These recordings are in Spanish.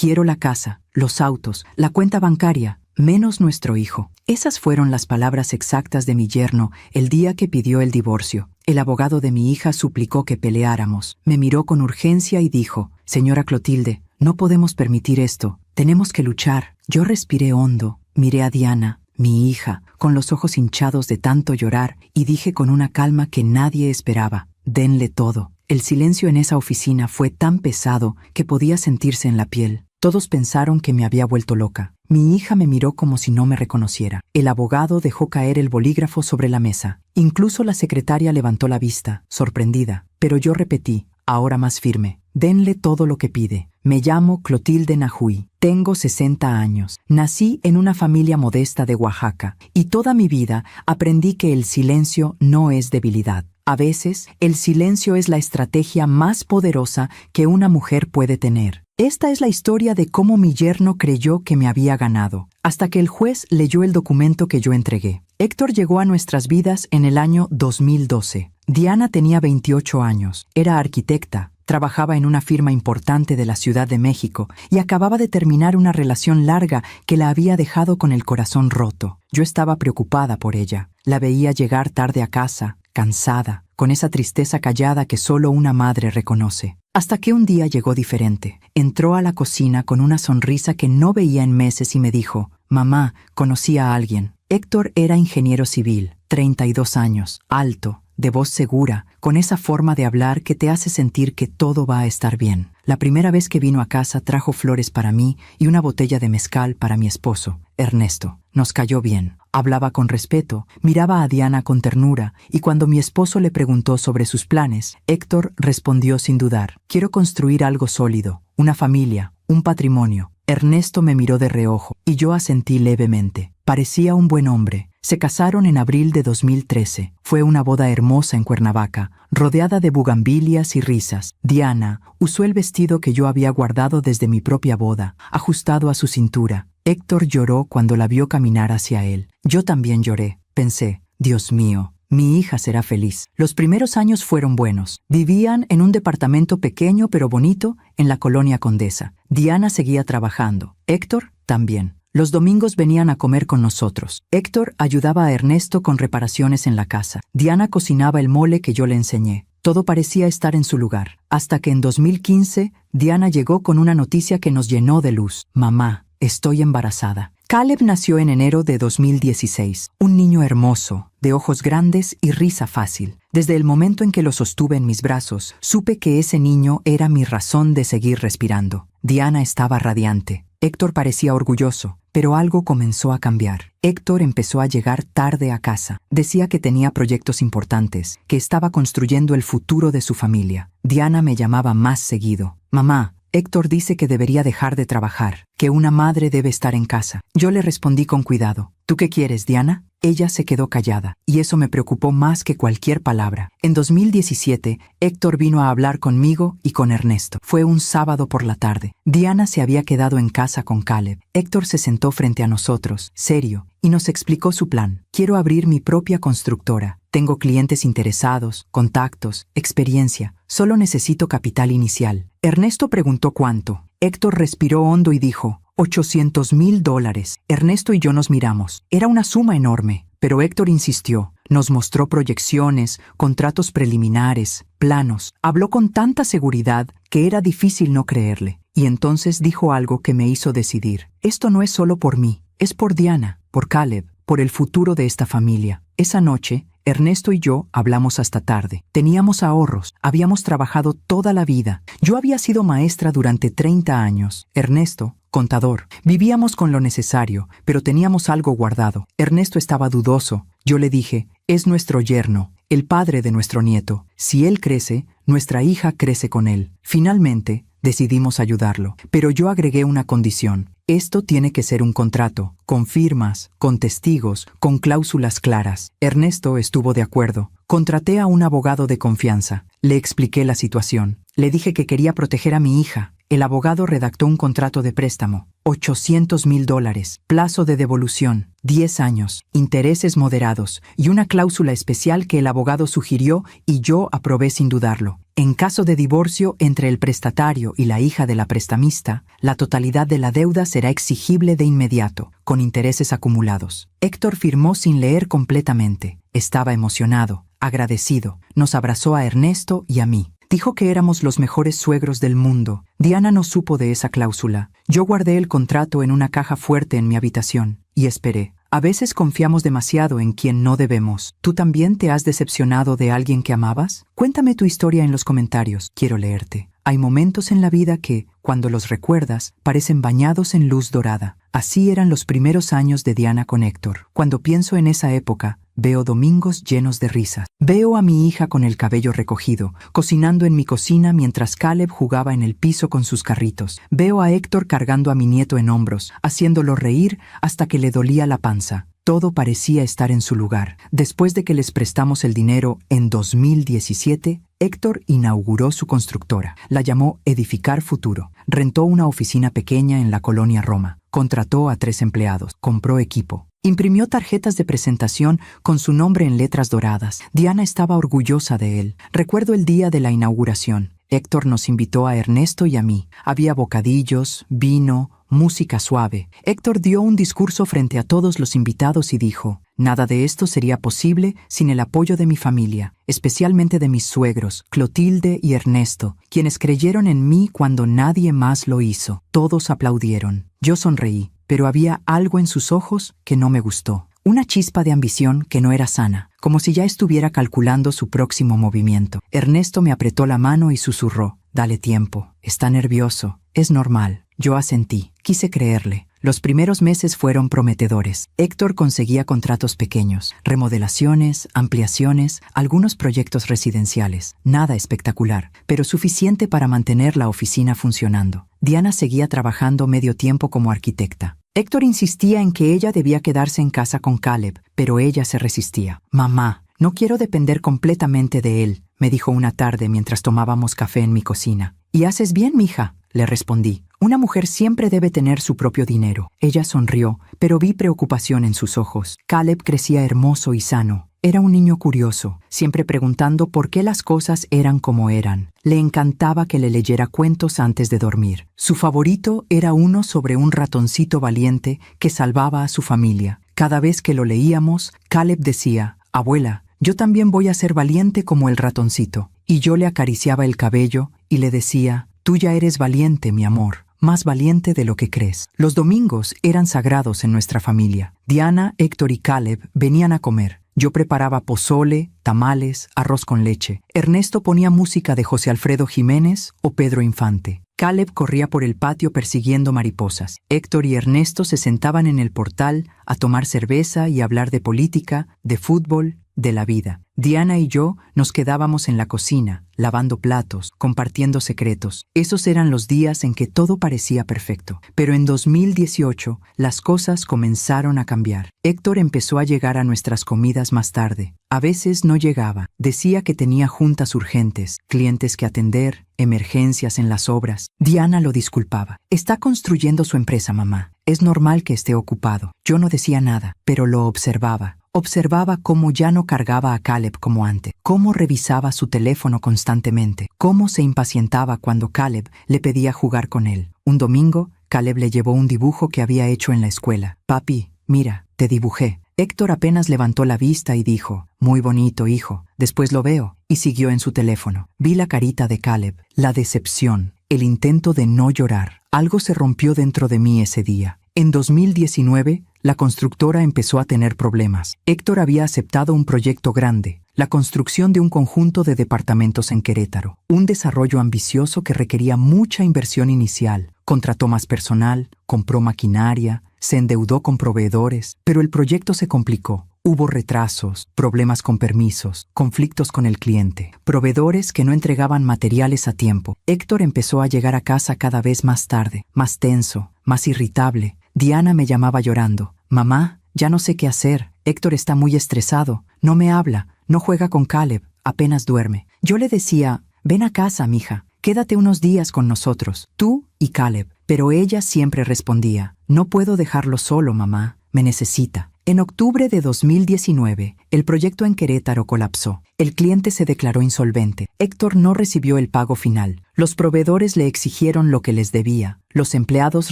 Quiero la casa, los autos, la cuenta bancaria, menos nuestro hijo. Esas fueron las palabras exactas de mi yerno el día que pidió el divorcio. El abogado de mi hija suplicó que peleáramos. Me miró con urgencia y dijo: «Señora Clotilde, no podemos permitir esto. Tenemos que luchar». Yo respiré hondo, miré a Diana, mi hija, con los ojos hinchados de tanto llorar, y dije con una calma que nadie esperaba: «Denle todo». El silencio en esa oficina fue tan pesado que podía sentirse en la piel. Todos pensaron que me había vuelto loca. Mi hija me miró como si no me reconociera. El abogado dejó caer el bolígrafo sobre la mesa. Incluso la secretaria levantó la vista, sorprendida. Pero yo repetí, ahora más firme: «Denle todo lo que pide. Me llamo Clotilde Nahui. Tengo 60 años. Nací en una familia modesta de Oaxaca y toda mi vida aprendí que el silencio no es debilidad. A veces, el silencio es la estrategia más poderosa que una mujer puede tener». Esta es la historia de cómo mi yerno creyó que me había ganado, hasta que el juez leyó el documento que yo entregué. Héctor llegó a nuestras vidas en el año 2012. Diana tenía 28 años, era arquitecta, trabajaba en una firma importante de la Ciudad de México y acababa de terminar una relación larga que la había dejado con el corazón roto. Yo estaba preocupada por ella. La veía llegar tarde a casa, cansada, con esa tristeza callada que solo una madre reconoce. Hasta que un día llegó diferente. Entró a la cocina con una sonrisa que no veía en meses y me dijo: «Mamá, conocí a alguien». Héctor era ingeniero civil, 32 años, alto, de voz segura, con esa forma de hablar que te hace sentir que todo va a estar bien. La primera vez que vino a casa trajo flores para mí y una botella de mezcal para mi esposo, Ernesto. Nos cayó bien. Hablaba con respeto, miraba a Diana con ternura, y cuando mi esposo le preguntó sobre sus planes, Héctor respondió sin dudar: «Quiero construir algo sólido, una familia, un patrimonio». Ernesto me miró de reojo, y yo asentí levemente. Parecía un buen hombre. Se casaron en abril de 2013. Fue una boda hermosa en Cuernavaca, rodeada de bugambilias y risas. Diana usó el vestido que yo había guardado desde mi propia boda, ajustado a su cintura. Héctor lloró cuando la vio caminar hacia él. Yo también lloré. Pensé: «Dios mío, mi hija será feliz». Los primeros años fueron buenos. Vivían en un departamento pequeño pero bonito en la colonia Condesa. Diana seguía trabajando. Héctor también. Los domingos venían a comer con nosotros. Héctor ayudaba a Ernesto con reparaciones en la casa. Diana cocinaba el mole que yo le enseñé. Todo parecía estar en su lugar. Hasta que en 2015, Diana llegó con una noticia que nos llenó de luz. «Mamá, estoy embarazada». Caleb nació en enero de 2016. Un niño hermoso, de ojos grandes y risa fácil. Desde el momento en que lo sostuve en mis brazos, supe que ese niño era mi razón de seguir respirando. Diana estaba radiante. Héctor parecía orgulloso, pero algo comenzó a cambiar. Héctor empezó a llegar tarde a casa. Decía que tenía proyectos importantes, que estaba construyendo el futuro de su familia. Diana me llamaba más seguido. «Mamá, Héctor dice que debería dejar de trabajar, que una madre debe estar en casa». Yo le respondí con cuidado: «¿Tú qué quieres, Diana?». Ella se quedó callada, y eso me preocupó más que cualquier palabra. En 2017, Héctor vino a hablar conmigo y con Ernesto. Fue un sábado por la tarde. Diana se había quedado en casa con Caleb. Héctor se sentó frente a nosotros, serio, y nos explicó su plan. «Quiero abrir mi propia constructora. Tengo clientes interesados, contactos, experiencia. Solo necesito capital inicial». Ernesto preguntó cuánto. Héctor respiró hondo y dijo: $800,000. Ernesto y yo nos miramos. Era una suma enorme, pero Héctor insistió. Nos mostró proyecciones, contratos preliminares, planos. Habló con tanta seguridad que era difícil no creerle. Y entonces dijo algo que me hizo decidir. Esto no es solo por mí, es por Diana, por Caleb, por el futuro de esta familia. Esa noche, Ernesto y yo hablamos hasta tarde. Teníamos ahorros, habíamos trabajado toda la vida. Yo había sido maestra durante 30 años. Ernesto, contador. Vivíamos con lo necesario, pero teníamos algo guardado. Ernesto estaba dudoso. Yo le dije: «Es nuestro yerno, el padre de nuestro nieto. Si él crece, nuestra hija crece con él». Finalmente, decidimos ayudarlo, pero yo agregué una condición. Esto tiene que ser un contrato, con firmas, con testigos, con cláusulas claras. Ernesto estuvo de acuerdo. Contraté a un abogado de confianza. Le expliqué la situación. Le dije que quería proteger a mi hija. El abogado redactó un contrato de préstamo. $800,000. Plazo de devolución. 10 años. Intereses moderados. Y una cláusula especial que el abogado sugirió y yo aprobé sin dudarlo. En caso de divorcio entre el prestatario y la hija de la prestamista, la totalidad de la deuda será exigible de inmediato, con intereses acumulados. Héctor firmó sin leer completamente. Estaba emocionado, agradecido. Nos abrazó a Ernesto y a mí. Dijo que éramos los mejores suegros del mundo. Diana no supo de esa cláusula. Yo guardé el contrato en una caja fuerte en mi habitación y esperé. A veces confiamos demasiado en quien no debemos. ¿Tú también te has decepcionado de alguien que amabas? Cuéntame tu historia en los comentarios. Quiero leerte. Hay momentos en la vida que, cuando los recuerdas, parecen bañados en luz dorada. Así eran los primeros años de Diana con Héctor. Cuando pienso en esa época, veo domingos llenos de risas. Veo a mi hija con el cabello recogido, cocinando en mi cocina mientras Caleb jugaba en el piso con sus carritos. Veo a Héctor cargando a mi nieto en hombros, haciéndolo reír hasta que le dolía la panza. Todo parecía estar en su lugar. Después de que les prestamos el dinero en 2017, Héctor inauguró su constructora. La llamó Edificar Futuro. Rentó una oficina pequeña en la colonia Roma. Contrató a 3 empleados. Compró equipo. Imprimió tarjetas de presentación con su nombre en letras doradas. Diana estaba orgullosa de él. Recuerdo el día de la inauguración. Héctor nos invitó a Ernesto y a mí. Había bocadillos, vino, música suave. Héctor dio un discurso frente a todos los invitados y dijo: «Nada de esto sería posible sin el apoyo de mi familia, especialmente de mis suegros, Clotilde y Ernesto, quienes creyeron en mí cuando nadie más lo hizo». Todos aplaudieron. Yo sonreí, pero había algo en sus ojos que no me gustó. Una chispa de ambición que no era sana, como si ya estuviera calculando su próximo movimiento. Ernesto me apretó la mano y susurró: «Dale tiempo, está nervioso, es normal». Yo asentí, quise creerle. Los primeros meses fueron prometedores. Héctor conseguía contratos pequeños, remodelaciones, ampliaciones, algunos proyectos residenciales. Nada espectacular, pero suficiente para mantener la oficina funcionando. Diana seguía trabajando medio tiempo como arquitecta. Héctor insistía en que ella debía quedarse en casa con Caleb, pero ella se resistía. «Mamá, no quiero depender completamente de él», me dijo una tarde mientras tomábamos café en mi cocina. «Y haces bien, mija», le respondí. «Una mujer siempre debe tener su propio dinero». Ella sonrió, pero vi preocupación en sus ojos. Caleb crecía hermoso y sano. Era un niño curioso, siempre preguntando por qué las cosas eran como eran. Le encantaba que le leyera cuentos antes de dormir. Su favorito era uno sobre un ratoncito valiente que salvaba a su familia. Cada vez que lo leíamos, Caleb decía: «Abuela, yo también voy a ser valiente como el ratoncito». Y yo le acariciaba el cabello y le decía: «Tú ya eres valiente, mi amor. Más valiente de lo que crees». Los domingos eran sagrados en nuestra familia. Diana, Héctor y Caleb venían a comer. Yo preparaba pozole, tamales, arroz con leche. Ernesto ponía música de José Alfredo Jiménez o Pedro Infante. Caleb corría por el patio persiguiendo mariposas. Héctor y Ernesto se sentaban en el portal a tomar cerveza y hablar de política, de fútbol, de la vida. Diana y yo nos quedábamos en la cocina, lavando platos, compartiendo secretos. Esos eran los días en que todo parecía perfecto. Pero en 2018, las cosas comenzaron a cambiar. Héctor empezó a llegar a nuestras comidas más tarde. A veces no llegaba. Decía que tenía juntas urgentes, clientes que atender, emergencias en las obras. Diana lo disculpaba. «Está construyendo su empresa, mamá. Es normal que esté ocupado». Yo no decía nada, pero lo observaba. Observaba cómo ya no cargaba a Caleb como antes, cómo revisaba su teléfono constantemente, cómo se impacientaba cuando Caleb le pedía jugar con él. Un domingo, Caleb le llevó un dibujo que había hecho en la escuela. «Papi, mira, te dibujé». Héctor apenas levantó la vista y dijo: «Muy bonito, hijo». Después lo veo, y siguió en su teléfono. Vi la carita de Caleb, la decepción, el intento de no llorar. Algo se rompió dentro de mí ese día. En 2019, la constructora empezó a tener problemas. Héctor había aceptado un proyecto grande, la construcción de un conjunto de departamentos en Querétaro, un desarrollo ambicioso que requería mucha inversión inicial. Contrató más personal, compró maquinaria, se endeudó con proveedores, pero el proyecto se complicó. Hubo retrasos, problemas con permisos, conflictos con el cliente, proveedores que no entregaban materiales a tiempo. Héctor empezó a llegar a casa cada vez más tarde, más tenso, más irritable. Diana me llamaba llorando: «Mamá, ya no sé qué hacer. Héctor está muy estresado, no me habla, no juega con Caleb, apenas duerme». Yo le decía: «Ven a casa, mija, quédate unos días con nosotros, tú y Caleb». Pero ella siempre respondía: «No puedo dejarlo solo, mamá, me necesita». En octubre de 2019, el proyecto en Querétaro colapsó. El cliente se declaró insolvente. Héctor no recibió el pago final. Los proveedores le exigieron lo que les debía. Los empleados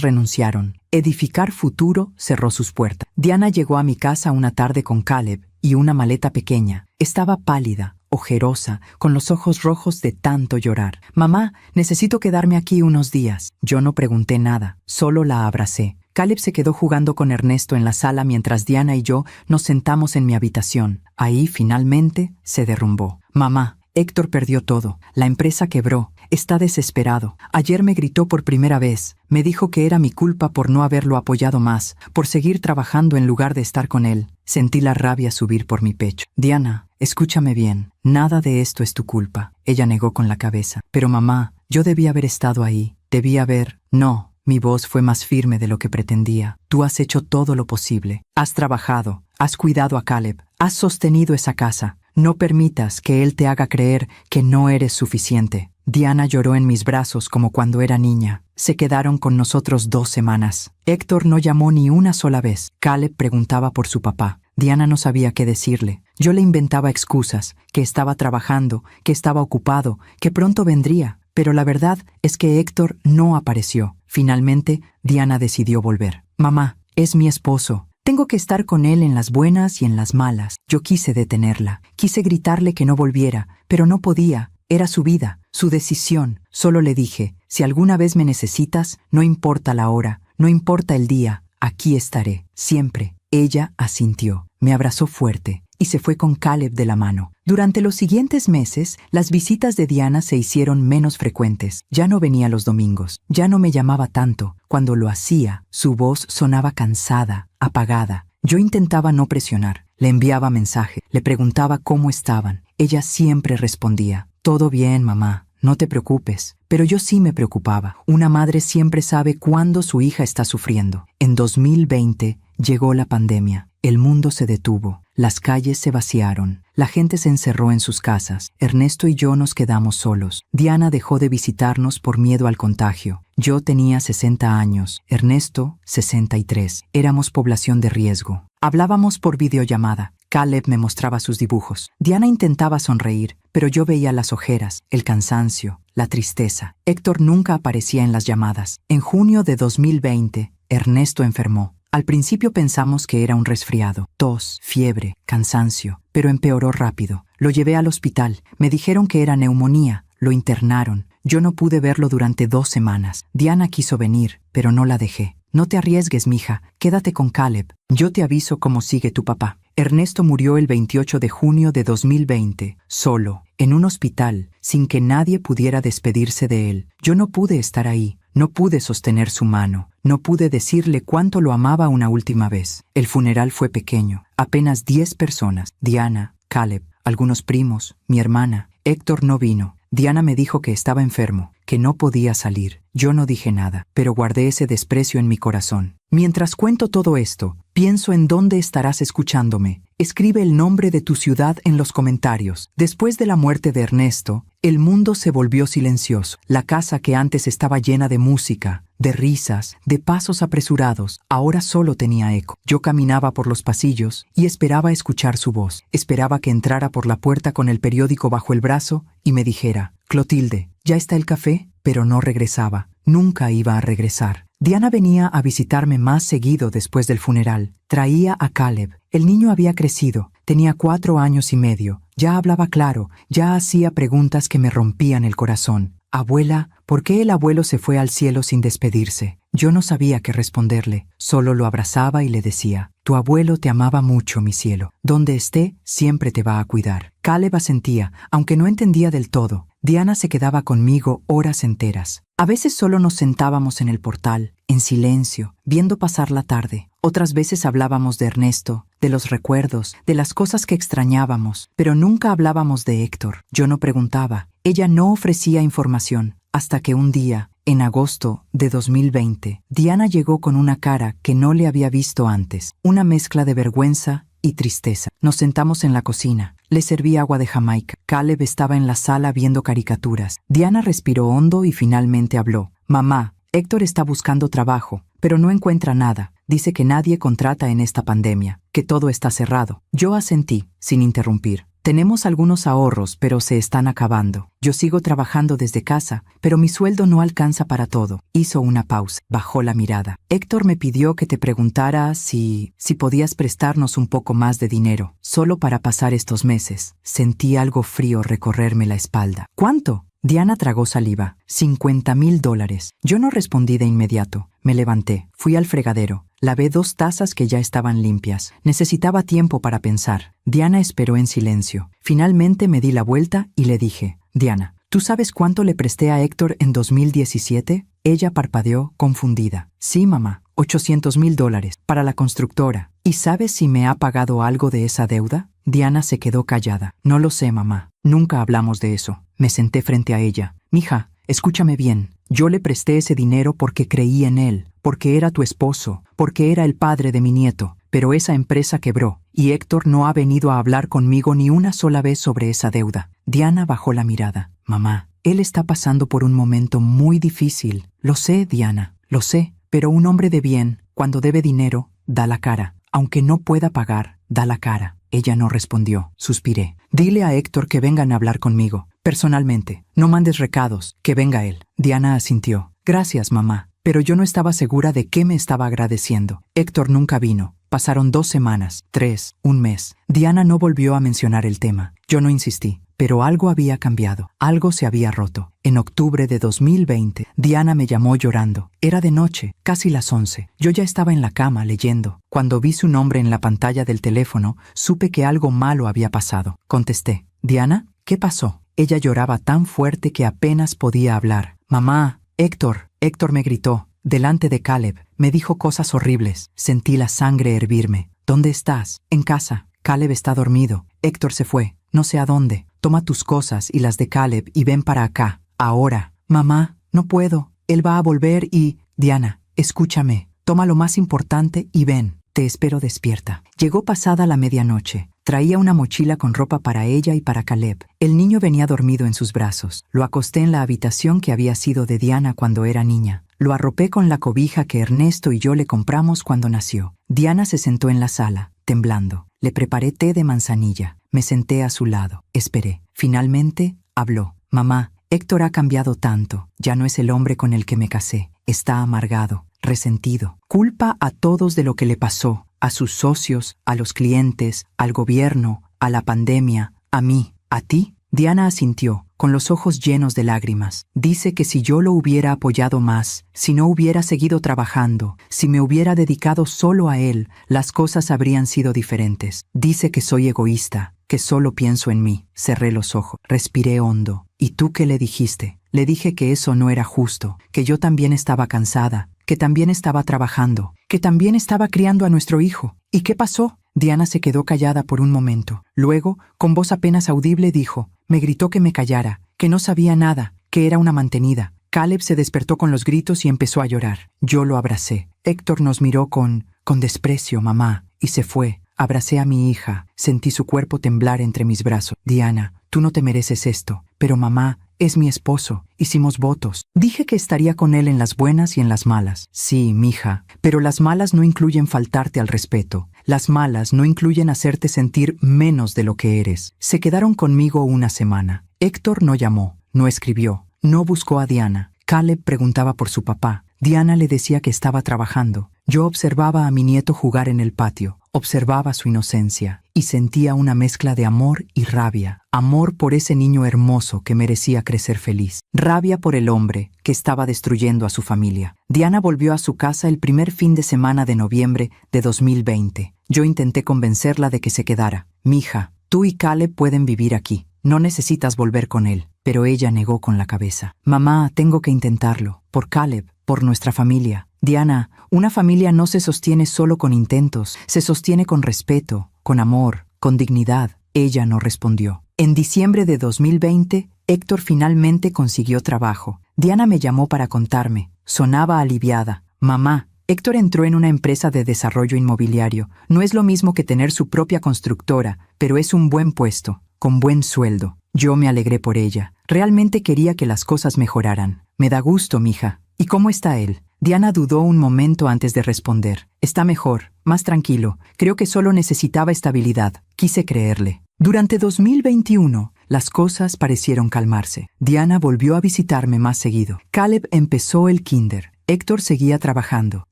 renunciaron. Edificar Futuro cerró sus puertas. Diana llegó a mi casa una tarde con Caleb y una maleta pequeña. Estaba pálida, ojerosa, con los ojos rojos de tanto llorar. «Mamá, necesito quedarme aquí unos días». Yo no pregunté nada, solo la abracé. Caleb se quedó jugando con Ernesto en la sala mientras Diana y yo nos sentamos en mi habitación. Ahí, finalmente, se derrumbó. «Mamá, Héctor perdió todo. La empresa quebró. Está desesperado. Ayer me gritó por primera vez. Me dijo que era mi culpa por no haberlo apoyado más, por seguir trabajando en lugar de estar con él». Sentí la rabia subir por mi pecho. «Diana, escúchame bien. Nada de esto es tu culpa». Ella negó con la cabeza. «Pero mamá, yo debí haber estado ahí. Debí haber...» «No». Mi voz fue más firme de lo que pretendía. «Tú has hecho todo lo posible. Has trabajado. Has cuidado a Caleb. Has sostenido esa casa. No permitas que él te haga creer que no eres suficiente». Diana lloró en mis brazos como cuando era niña. Se quedaron con nosotros 2 semanas. Héctor no llamó ni una sola vez. Caleb preguntaba por su papá. Diana no sabía qué decirle. Yo le inventaba excusas, que estaba trabajando, que estaba ocupado, que pronto vendría. Pero la verdad es que Héctor no apareció. Finalmente, Diana decidió volver. «Mamá, es mi esposo. Tengo que estar con él en las buenas y en las malas». Yo quise detenerla. Quise gritarle que no volviera, pero no podía. Era su vida, su decisión. Solo le dije: «Si alguna vez me necesitas, no importa la hora, no importa el día, aquí estaré, siempre». Ella asintió. Me abrazó fuerte y se fue con Caleb de la mano. Durante los siguientes meses, las visitas de Diana se hicieron menos frecuentes. Ya no venía los domingos. Ya no me llamaba tanto. Cuando lo hacía, su voz sonaba cansada, apagada. Yo intentaba no presionar. Le enviaba mensaje. Le preguntaba cómo estaban. Ella siempre respondía: «Todo bien, mamá. No te preocupes». Pero yo sí me preocupaba. Una madre siempre sabe cuándo su hija está sufriendo. En 2020 llegó la pandemia. El mundo se detuvo. Las calles se vaciaron. La gente se encerró en sus casas. Ernesto y yo nos quedamos solos. Diana dejó de visitarnos por miedo al contagio. Yo tenía 60 años. Ernesto, 63. Éramos población de riesgo. Hablábamos por videollamada. Caleb me mostraba sus dibujos. Diana intentaba sonreír, pero yo veía las ojeras, el cansancio, la tristeza. Héctor nunca aparecía en las llamadas. En junio de 2020, Ernesto enfermó. Al principio pensamos que era un resfriado, tos, fiebre, cansancio, pero empeoró rápido. Lo llevé al hospital. Me dijeron que era neumonía. Lo internaron. Yo no pude verlo durante 2 semanas. Diana quiso venir, pero no la dejé. «No te arriesgues, mija. Quédate con Caleb. Yo te aviso cómo sigue tu papá». Ernesto murió el 28 de junio de 2020, solo, en un hospital, sin que nadie pudiera despedirse de él. Yo no pude estar ahí. No pude sostener su mano. No pude decirle cuánto lo amaba una última vez. El funeral fue pequeño. Apenas 10 personas. Diana, Caleb, algunos primos, mi hermana. Héctor no vino. Diana me dijo que estaba enfermo, que no podía salir. Yo no dije nada, pero guardé ese desprecio en mi corazón. Mientras cuento todo esto, pienso en dónde estarás escuchándome. Escribe el nombre de tu ciudad en los comentarios. Después de la muerte de Ernesto, el mundo se volvió silencioso. La casa que antes estaba llena de música, de risas, de pasos apresurados, ahora solo tenía eco. Yo caminaba por los pasillos y esperaba escuchar su voz. Esperaba que entrara por la puerta con el periódico bajo el brazo y me dijera: «Clotilde, ¿ya está el café?». Pero no regresaba. Nunca iba a regresar. Diana venía a visitarme más seguido después del funeral. Traía a Caleb. El niño había crecido. Tenía 4 años y medio. Ya hablaba claro. Ya hacía preguntas que me rompían el corazón. «Abuela, ¿por qué el abuelo se fue al cielo sin despedirse?». Yo no sabía qué responderle. Solo lo abrazaba y le decía: «Tu abuelo te amaba mucho, mi cielo. Donde esté, siempre te va a cuidar». Caleb asentía, aunque no entendía del todo. Diana se quedaba conmigo horas enteras. A veces solo nos sentábamos en el portal, en silencio, viendo pasar la tarde. Otras veces hablábamos de Ernesto, de los recuerdos, de las cosas que extrañábamos, pero nunca hablábamos de Héctor. Yo no preguntaba. Ella no ofrecía información, hasta que un día, en agosto de 2020, Diana llegó con una cara que no le había visto antes, una mezcla de vergüenza y tristeza. Nos sentamos en la cocina. Le serví agua de Jamaica. Caleb estaba en la sala viendo caricaturas. Diana respiró hondo y finalmente habló: «Mamá, Héctor está buscando trabajo, pero no encuentra nada. Dice que nadie contrata en esta pandemia». que todo está cerrado. Yo asentí, sin interrumpir. Tenemos algunos ahorros, pero se están acabando. Yo sigo trabajando desde casa, pero mi sueldo no alcanza para todo. Hizo una pausa, bajó la mirada. Héctor me pidió que te preguntara si podías prestarnos un poco más de dinero, solo para pasar estos meses. Sentí algo frío recorrerme la espalda. ¿Cuánto? Diana tragó saliva. $50,000. Yo no respondí de inmediato. Me levanté, fui al fregadero. Lavé 2 tazas que ya estaban limpias. Necesitaba tiempo para pensar. Diana esperó en silencio. Finalmente me di la vuelta y le dije, Diana, ¿tú sabes cuánto le presté a Héctor en 2017? Ella parpadeó, confundida. Sí, mamá, $800,000 para la constructora. ¿Y sabes si me ha pagado algo de esa deuda? Diana se quedó callada. No lo sé, mamá. Nunca hablamos de eso. Me senté frente a ella. Mija, escúchame bien. Yo le presté ese dinero porque creí en él, porque era tu esposo, porque era el padre de mi nieto. Pero esa empresa quebró, y Héctor no ha venido a hablar conmigo ni una sola vez sobre esa deuda. Diana bajó la mirada. Mamá, él está pasando por un momento muy difícil. Lo sé, Diana, lo sé. Pero un hombre de bien, cuando debe dinero, da la cara. Aunque no pueda pagar, da la cara. Ella no respondió. Suspiré. Dile a Héctor que vengan a hablar conmigo. Personalmente. No mandes recados. Que venga él. Diana asintió. Gracias, mamá. Pero yo no estaba segura de qué me estaba agradeciendo. Héctor nunca vino. Pasaron 2 semanas, 3, un mes. Diana no volvió a mencionar el tema. Yo no insistí. Pero algo había cambiado. Algo se había roto. En octubre de 2020, Diana me llamó llorando. Era de noche, casi las 11. Yo ya estaba en la cama leyendo. Cuando vi su nombre en la pantalla del teléfono, supe que algo malo había pasado. Contesté. Diana, ¿qué pasó? Ella lloraba tan fuerte que apenas podía hablar. Mamá, Héctor me gritó. Delante de Caleb, me dijo cosas horribles. Sentí la sangre hervirme. ¿Dónde estás? En casa. Caleb está dormido. Héctor se fue. No sé a dónde. Toma tus cosas y las de Caleb y ven para acá. Ahora. Mamá, no puedo. Él va a volver y... Diana, escúchame. Toma lo más importante y ven. Te espero despierta. Llegó pasada la medianoche. Traía una mochila con ropa para ella y para Caleb. El niño venía dormido en sus brazos. Lo acosté en la habitación que había sido de Diana cuando era niña. Lo arropé con la cobija que Ernesto y yo le compramos cuando nació. Diana se sentó en la sala, temblando. Le preparé té de manzanilla. Me senté a su lado. Esperé. Finalmente, habló. Mamá, Héctor ha cambiado tanto. Ya no es el hombre con el que me casé. Está amargado, resentido. Culpa a todos de lo que le pasó. A sus socios, a los clientes, al gobierno, a la pandemia, a mí, a ti. Diana asintió, con los ojos llenos de lágrimas. Dice que si yo lo hubiera apoyado más, si no hubiera seguido trabajando, si me hubiera dedicado solo a él, las cosas habrían sido diferentes. Dice que soy egoísta, que solo pienso en mí. Cerré los ojos, respiré hondo. ¿Y tú qué le dijiste? Le dije que eso no era justo, que yo también estaba cansada, que también estaba trabajando, que también estaba criando a nuestro hijo. ¿Y qué pasó? Diana se quedó callada por un momento. Luego, con voz apenas audible, dijo, me gritó que me callara, que no sabía nada, que era una mantenida. Caleb se despertó con los gritos y empezó a llorar. Yo lo abracé. Héctor nos miró con desprecio, mamá, y se fue. Abracé a mi hija. Sentí su cuerpo temblar entre mis brazos. Diana, tú no te mereces esto, pero mamá, es mi esposo. Hicimos votos. Dije que estaría con él en las buenas y en las malas. Sí, mija, pero las malas no incluyen faltarte al respeto. Las malas no incluyen hacerte sentir menos de lo que eres. Se quedaron conmigo una semana. Héctor no llamó, no escribió, no buscó a Diana. Caleb preguntaba por su papá. Diana le decía que estaba trabajando. Yo observaba a mi nieto jugar en el patio, observaba su inocencia y sentía una mezcla de amor y rabia. Amor por ese niño hermoso que merecía crecer feliz. Rabia por el hombre que estaba destruyendo a su familia. Diana volvió a su casa el primer fin de semana de noviembre de 2020. Yo intenté convencerla de que se quedara. Mija, tú y Caleb pueden vivir aquí. No necesitas volver con él. Pero ella negó con la cabeza. Mamá, tengo que intentarlo. Por Caleb, por nuestra familia. Diana, una familia no se sostiene solo con intentos. Se sostiene con respeto, con amor, con dignidad. Ella no respondió. En diciembre de 2020, Héctor finalmente consiguió trabajo. Diana me llamó para contarme. Sonaba aliviada. Mamá, Héctor entró en una empresa de desarrollo inmobiliario. No es lo mismo que tener su propia constructora, pero es un buen puesto, con buen sueldo. Yo me alegré por ella. Realmente quería que las cosas mejoraran. Me da gusto, mija. ¿Y cómo está él? Diana dudó un momento antes de responder. Está mejor, más tranquilo. Creo que solo necesitaba estabilidad. Quise creerle. Durante 2021, las cosas parecieron calmarse. Diana volvió a visitarme más seguido. Caleb empezó el kinder. Héctor seguía trabajando.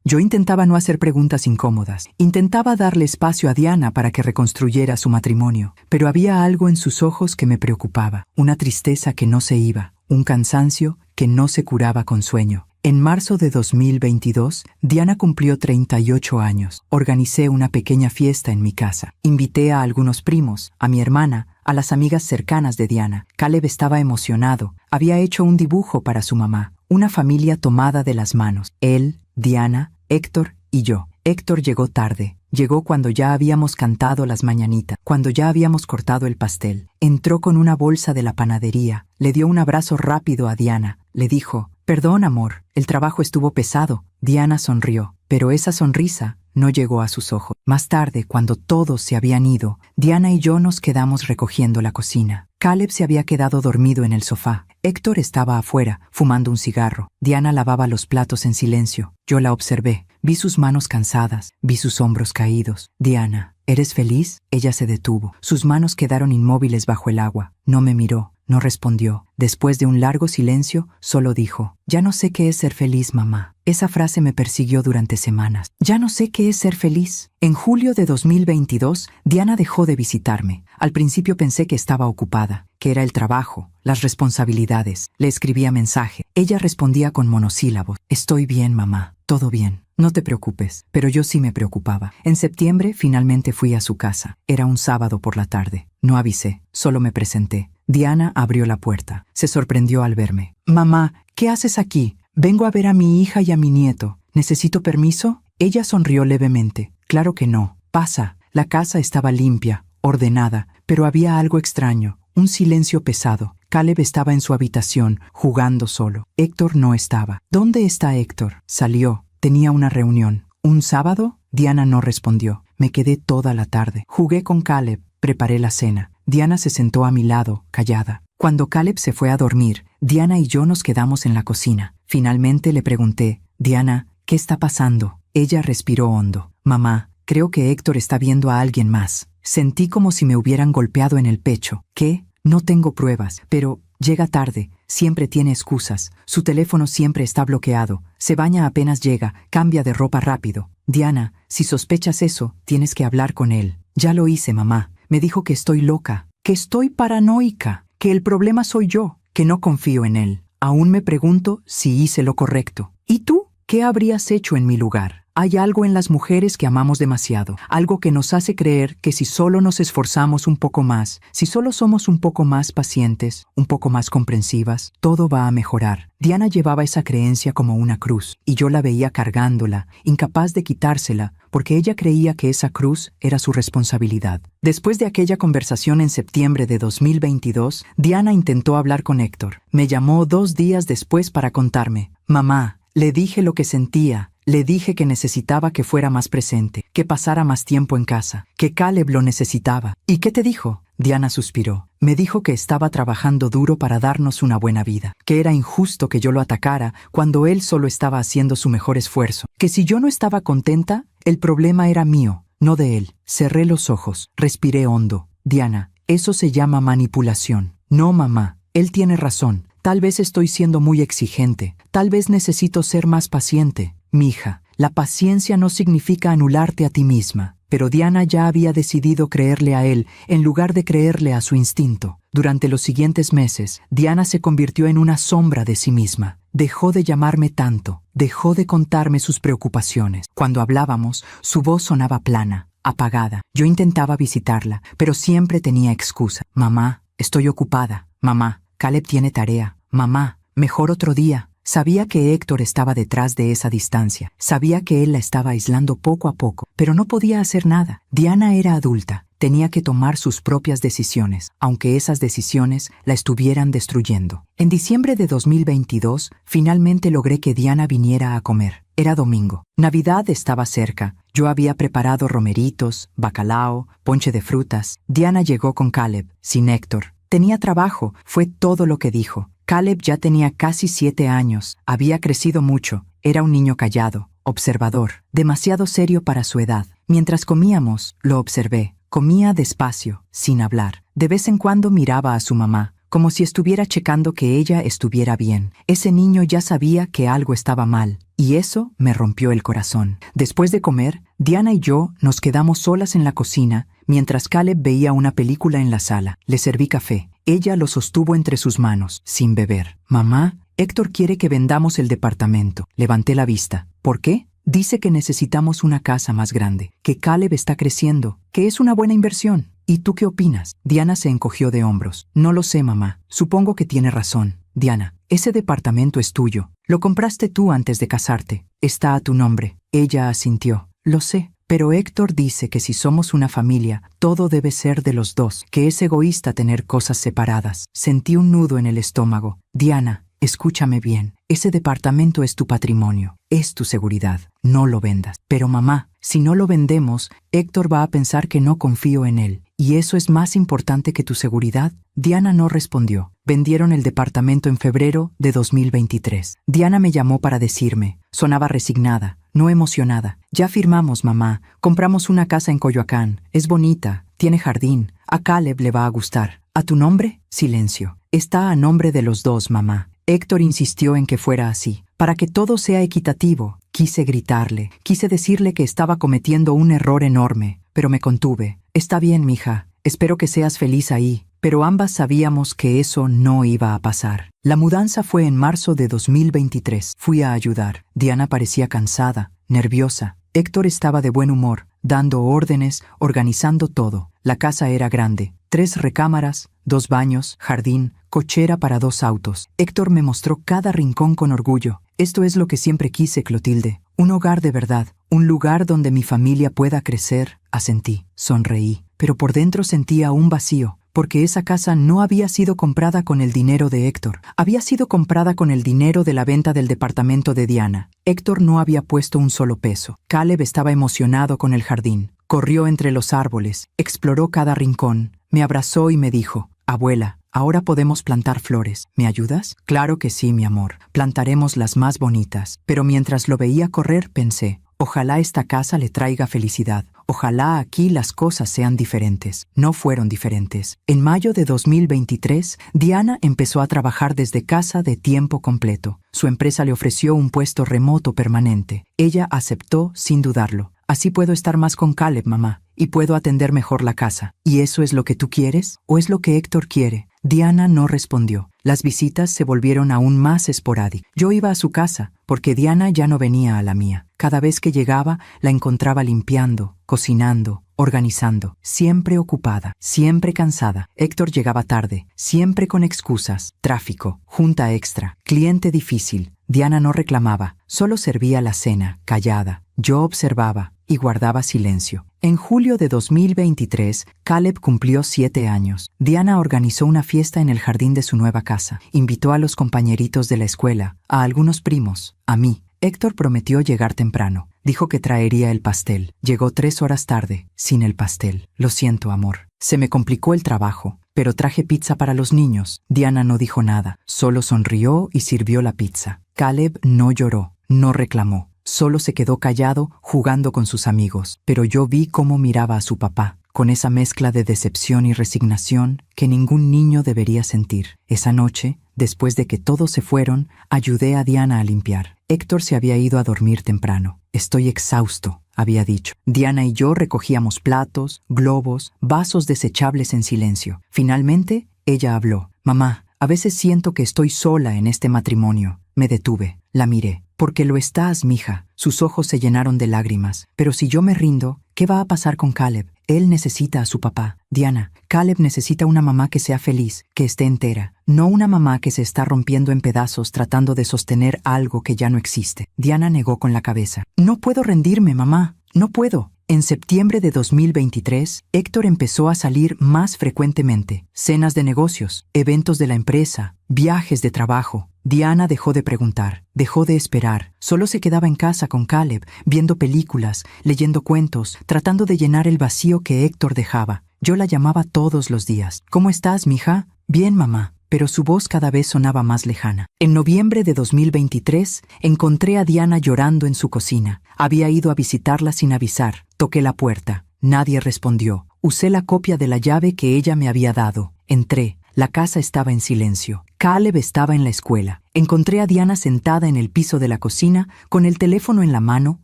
Yo intentaba no hacer preguntas incómodas. Intentaba darle espacio a Diana para que reconstruyera su matrimonio. Pero había algo en sus ojos que me preocupaba. Una tristeza que no se iba. Un cansancio que no se curaba con sueño. En marzo de 2022, Diana cumplió 38 años. Organicé una pequeña fiesta en mi casa. Invité a algunos primos, a mi hermana, a las amigas cercanas de Diana. Caleb estaba emocionado. Había hecho un dibujo para su mamá. Una familia tomada de las manos. Él, Diana, Héctor y yo. Héctor llegó tarde. Llegó cuando ya habíamos cantado las mañanitas, cuando ya habíamos cortado el pastel. Entró con una bolsa de la panadería. Le dio un abrazo rápido a Diana. Le dijo: «Perdón, amor, el trabajo estuvo pesado». Diana sonrió, pero esa sonrisa no llegó a sus ojos. Más tarde, cuando todos se habían ido, Diana y yo nos quedamos recogiendo la cocina. Caleb se había quedado dormido en el sofá. Héctor estaba afuera, fumando un cigarro. Diana lavaba los platos en silencio. Yo la observé. Vi sus manos cansadas, vi sus hombros caídos. «Diana, ¿eres feliz?». Ella se detuvo. Sus manos quedaron inmóviles bajo el agua. No me miró, no respondió. Después de un largo silencio, solo dijo: «Ya no sé qué es ser feliz, mamá». Esa frase me persiguió durante semanas. Ya no sé qué es ser feliz. En julio de 2022, Diana dejó de visitarme. Al principio pensé que estaba ocupada, que era el trabajo, las responsabilidades. Le escribía mensaje. Ella respondía con monosílabos: «Estoy bien, mamá, todo bien. No te preocupes». Pero yo sí me preocupaba. En septiembre, finalmente fui a su casa. Era un sábado por la tarde. No avisé, solo me presenté. Diana abrió la puerta. Se sorprendió al verme. «Mamá, ¿qué haces aquí? Vengo a ver a mi hija y a mi nieto. ¿Necesito permiso?». Ella sonrió levemente. «Claro que no. Pasa». La casa estaba limpia, ordenada, pero había algo extraño, un silencio pesado. Caleb estaba en su habitación, jugando solo. Héctor no estaba. «¿Dónde está Héctor?». «Salió. Tenía una reunión». «¿Un sábado?». Diana no respondió. Me quedé toda la tarde. Jugué con Caleb. Preparé la cena. Diana se sentó a mi lado, callada. Cuando Caleb se fue a dormir, Diana y yo nos quedamos en la cocina. Finalmente le pregunté: «Diana, ¿qué está pasando?». Ella respiró hondo. «Mamá, creo que Héctor está viendo a alguien más». Sentí como si me hubieran golpeado en el pecho. «¿Qué?». «No tengo pruebas, pero llega tarde, siempre tiene excusas, su teléfono siempre está bloqueado, se baña apenas llega, cambia de ropa rápido». «Diana, si sospechas eso, tienes que hablar con él». «Ya lo hice, mamá. Me dijo que estoy loca, que estoy paranoica, que el problema soy yo, que no confío en él. Aún me pregunto si hice lo correcto. ¿Y tú? ¿Qué habrías hecho en mi lugar?». Hay algo en las mujeres que amamos demasiado, algo que nos hace creer que si solo nos esforzamos un poco más, si solo somos un poco más pacientes, un poco más comprensivas, todo va a mejorar. Diana llevaba esa creencia como una cruz, y yo la veía cargándola, incapaz de quitársela, porque ella creía que esa cruz era su responsabilidad. Después de aquella conversación en septiembre de 2022, Diana intentó hablar con Héctor. Me llamó 2 días después para contarme: «Mamá, le dije lo que sentía. Le dije que necesitaba que fuera más presente, que pasara más tiempo en casa, que Caleb lo necesitaba». «¿Y qué te dijo?». Diana suspiró. «Me dijo que estaba trabajando duro para darnos una buena vida, que era injusto que yo lo atacara cuando él solo estaba haciendo su mejor esfuerzo, que si yo no estaba contenta, el problema era mío, no de él». Cerré los ojos, respiré hondo. «Diana, eso se llama manipulación». «No, mamá, él tiene razón. Tal vez estoy siendo muy exigente, tal vez necesito ser más paciente». «Mija, la paciencia no significa anularte a ti misma». Pero Diana ya había decidido creerle a él en lugar de creerle a su instinto. Durante los siguientes meses, Diana se convirtió en una sombra de sí misma. Dejó de llamarme tanto, dejó de contarme sus preocupaciones. Cuando hablábamos, su voz sonaba plana, apagada. Yo intentaba visitarla, pero siempre tenía excusa. «Mamá, estoy ocupada». «Mamá, Caleb tiene tarea». «Mamá, mejor otro día». Sabía que Héctor estaba detrás de esa distancia. Sabía que él la estaba aislando poco a poco, pero no podía hacer nada. Diana era adulta. Tenía que tomar sus propias decisiones, aunque esas decisiones la estuvieran destruyendo. En diciembre de 2022, finalmente logré que Diana viniera a comer. Era domingo. Navidad estaba cerca. Yo había preparado romeritos, bacalao, ponche de frutas. Diana llegó con Caleb, sin Héctor. Tenía trabajo, fue todo lo que dijo. Caleb ya tenía casi 7 años, había crecido mucho, Era un niño callado, observador, demasiado serio para su edad. Mientras comíamos, lo observé. Comía despacio, sin hablar. De vez en cuando miraba a su mamá, como si estuviera checando que ella estuviera bien. Ese niño ya sabía que algo estaba mal, y eso me rompió el corazón. Después de comer, Diana y yo nos quedamos solas en la cocina, mientras Caleb veía una película en la sala. Le serví café. Ella lo sostuvo entre sus manos, sin beber. «Mamá, Héctor quiere que vendamos el departamento». Levanté la vista. «¿Por qué?» «Dice que necesitamos una casa más grande, que Caleb está creciendo, que es una buena inversión. ¿Y tú qué opinas?» Diana se encogió de hombros. «No lo sé, mamá. Supongo que tiene razón». «Diana, ese departamento es tuyo. Lo compraste tú antes de casarte. Está a tu nombre». Ella asintió. «Lo sé, pero Héctor dice que si somos una familia, todo debe ser de los dos, que es egoísta tener cosas separadas». Sentí un nudo en el estómago. «Diana, escúchame bien. Ese departamento es tu patrimonio, es tu seguridad. No lo vendas». «Pero mamá, si no lo vendemos, Héctor va a pensar que no confío en él. ¿Y eso es más importante que tu seguridad?» Diana no respondió. Vendieron el departamento en febrero de 2023. Diana me llamó para decirme. Sonaba resignada, no emocionada. «Ya firmamos, mamá. Compramos una casa en Coyoacán. Es bonita, tiene jardín. A Caleb le va a gustar». «¿A tu nombre?» Silencio. «Está a nombre de los dos, mamá». Héctor insistió en que fuera así, para que todo sea equitativo. Quise gritarle, quise decirle que estaba cometiendo un error enorme, pero me contuve. «Está bien, mija, espero que seas feliz ahí». Pero ambas sabíamos que eso no iba a pasar. La mudanza fue en marzo de 2023. Fui a ayudar. Diana parecía cansada, nerviosa. Héctor estaba de buen humor, dando órdenes, organizando todo. La casa era grande. 3 recámaras, 2 baños, jardín, cochera para 2 autos. Héctor me mostró cada rincón con orgullo. «Esto es lo que siempre quise, Clotilde. Un hogar de verdad. Un lugar donde mi familia pueda crecer». Asentí, sonreí, pero por dentro sentía un vacío, porque esa casa no había sido comprada con el dinero de Héctor. Había sido comprada con el dinero de la venta del departamento de Diana. Héctor no había puesto un solo peso. Caleb estaba emocionado con el jardín. Corrió entre los árboles, exploró cada rincón, me abrazó y me dijo: «Abuela, ahora podemos plantar flores. ¿Me ayudas?» «Claro que sí, mi amor. Plantaremos las más bonitas». Pero mientras lo veía correr pensé: «Ojalá esta casa le traiga felicidad. Ojalá aquí las cosas sean diferentes». No fueron diferentes. En mayo de 2023, Diana empezó a trabajar desde casa de tiempo completo. Su empresa le ofreció un puesto remoto permanente. Ella aceptó sin dudarlo. «Así puedo estar más con Caleb, mamá, y puedo atender mejor la casa». «¿Y eso es lo que tú quieres? ¿O es lo que Héctor quiere?» Diana no respondió. Las visitas se volvieron aún más esporádicas. Yo iba a su casa, porque Diana ya no venía a la mía. Cada vez que llegaba, la encontraba limpiando, cocinando, organizando, siempre ocupada, siempre cansada. Héctor llegaba tarde, siempre con excusas, tráfico, junta extra, cliente difícil. Diana no reclamaba, solo servía la cena, callada. Yo observaba y guardaba silencio. En julio de 2023, Caleb cumplió 7 años. Diana organizó una fiesta en el jardín de su nueva casa. Invitó a los compañeritos de la escuela, a algunos primos, a mí. Héctor prometió llegar temprano. Dijo que traería el pastel. Llegó 3 horas tarde, sin el pastel. «Lo siento, amor. Se me complicó el trabajo, pero traje pizza para los niños». Diana no dijo nada, solo sonrió y sirvió la pizza. Caleb no lloró, no reclamó. Solo se quedó callado, jugando con sus amigos. Pero yo vi cómo miraba a su papá, con esa mezcla de decepción y resignación que ningún niño debería sentir. Esa noche, después de que todos se fueron, ayudé a Diana a limpiar. Héctor se había ido a dormir temprano. «Estoy exhausto», había dicho. Diana y yo recogíamos platos, globos, vasos desechables en silencio. Finalmente, ella habló. «Mamá, a veces siento que estoy sola en este matrimonio». Me detuve, la miré. «Porque lo estás, mija». Sus ojos se llenaron de lágrimas. «Pero si yo me rindo, ¿qué va a pasar con Caleb? Él necesita a su papá». «Diana, Caleb necesita una mamá que sea feliz, que esté entera. No una mamá que se está rompiendo en pedazos tratando de sostener algo que ya no existe». Diana negó con la cabeza. «No puedo rendirme, mamá. No puedo». En septiembre de 2023, Héctor empezó a salir más frecuentemente. Cenas de negocios, eventos de la empresa, viajes de trabajo. Diana dejó de preguntar, dejó de esperar. Solo se quedaba en casa con Caleb, viendo películas, leyendo cuentos, tratando de llenar el vacío que Héctor dejaba. Yo la llamaba todos los días. «¿Cómo estás, mija?» «Bien, mamá». pero su voz cada vez sonaba más lejana. En noviembre de 2023, encontré a Diana llorando en su cocina. Había ido a visitarla sin avisar. Toqué la puerta. Nadie respondió. Usé la copia de la llave que ella me había dado. Entré. La casa estaba en silencio. Caleb estaba en la escuela. Encontré a Diana sentada en el piso de la cocina, con el teléfono en la mano,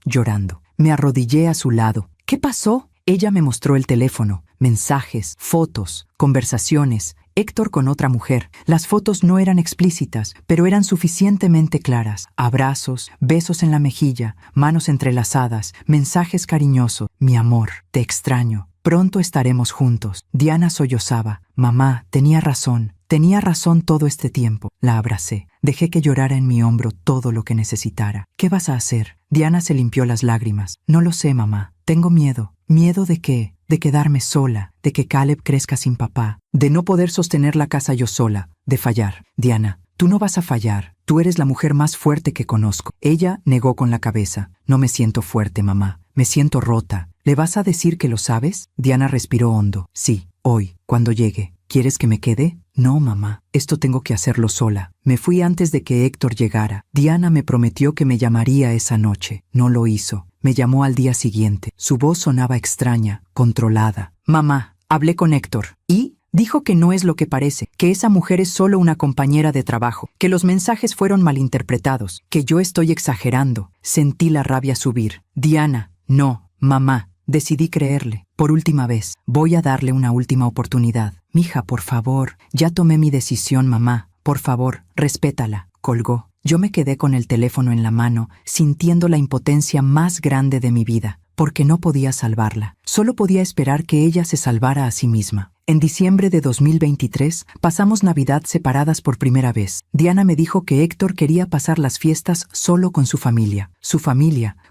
llorando. Me arrodillé a su lado. ¿Qué pasó? Ella me mostró el teléfono. Mensajes, fotos, conversaciones. Héctor con otra mujer. Las fotos no eran explícitas, pero eran suficientemente claras. Abrazos, besos en la mejilla, manos entrelazadas, mensajes cariñosos. Mi amor, te extraño. Pronto estaremos juntos. Diana sollozaba. Mamá, tenía razón todo este tiempo. La abracé. Dejé que llorara en mi hombro todo lo que necesitara. ¿Qué vas a hacer? Diana se limpió las lágrimas. No lo sé, mamá. Tengo miedo. ¿Miedo de qué? De quedarme sola, de que Caleb crezca sin papá, de no poder sostener la casa yo sola, de fallar. Diana, tú no vas a fallar. Tú eres la mujer más fuerte que conozco. Ella negó con la cabeza. No me siento fuerte, mamá. Me siento rota. ¿Le vas a decir que lo sabes? Diana respiró hondo. Sí, hoy, cuando llegue. ¿Quieres que me quede? No, mamá. Esto tengo que hacerlo sola. Me fui antes de que Héctor llegara. Diana me prometió que me llamaría esa noche. No lo hizo. Me llamó al día siguiente. Su voz sonaba extraña, controlada. Mamá, hablé con Héctor. ¿Y? Dijo que no es lo que parece, que esa mujer es solo una compañera de trabajo, que los mensajes fueron malinterpretados, que yo estoy exagerando. Sentí la rabia subir. Diana, no, mamá. Decidí creerle. Por última vez, voy a darle una última oportunidad. Mija, por favor, ya tomé mi decisión, mamá. Por favor, respétala. Colgó. Yo me quedé con el teléfono en la mano, sintiendo la impotencia más grande de mi vida, porque no podía salvarla. Solo podía esperar que ella se salvara a sí misma. En diciembre de 2023, pasamos Navidad separadas por primera vez. Diana me dijo que Héctor quería pasar las fiestas solo con su familia,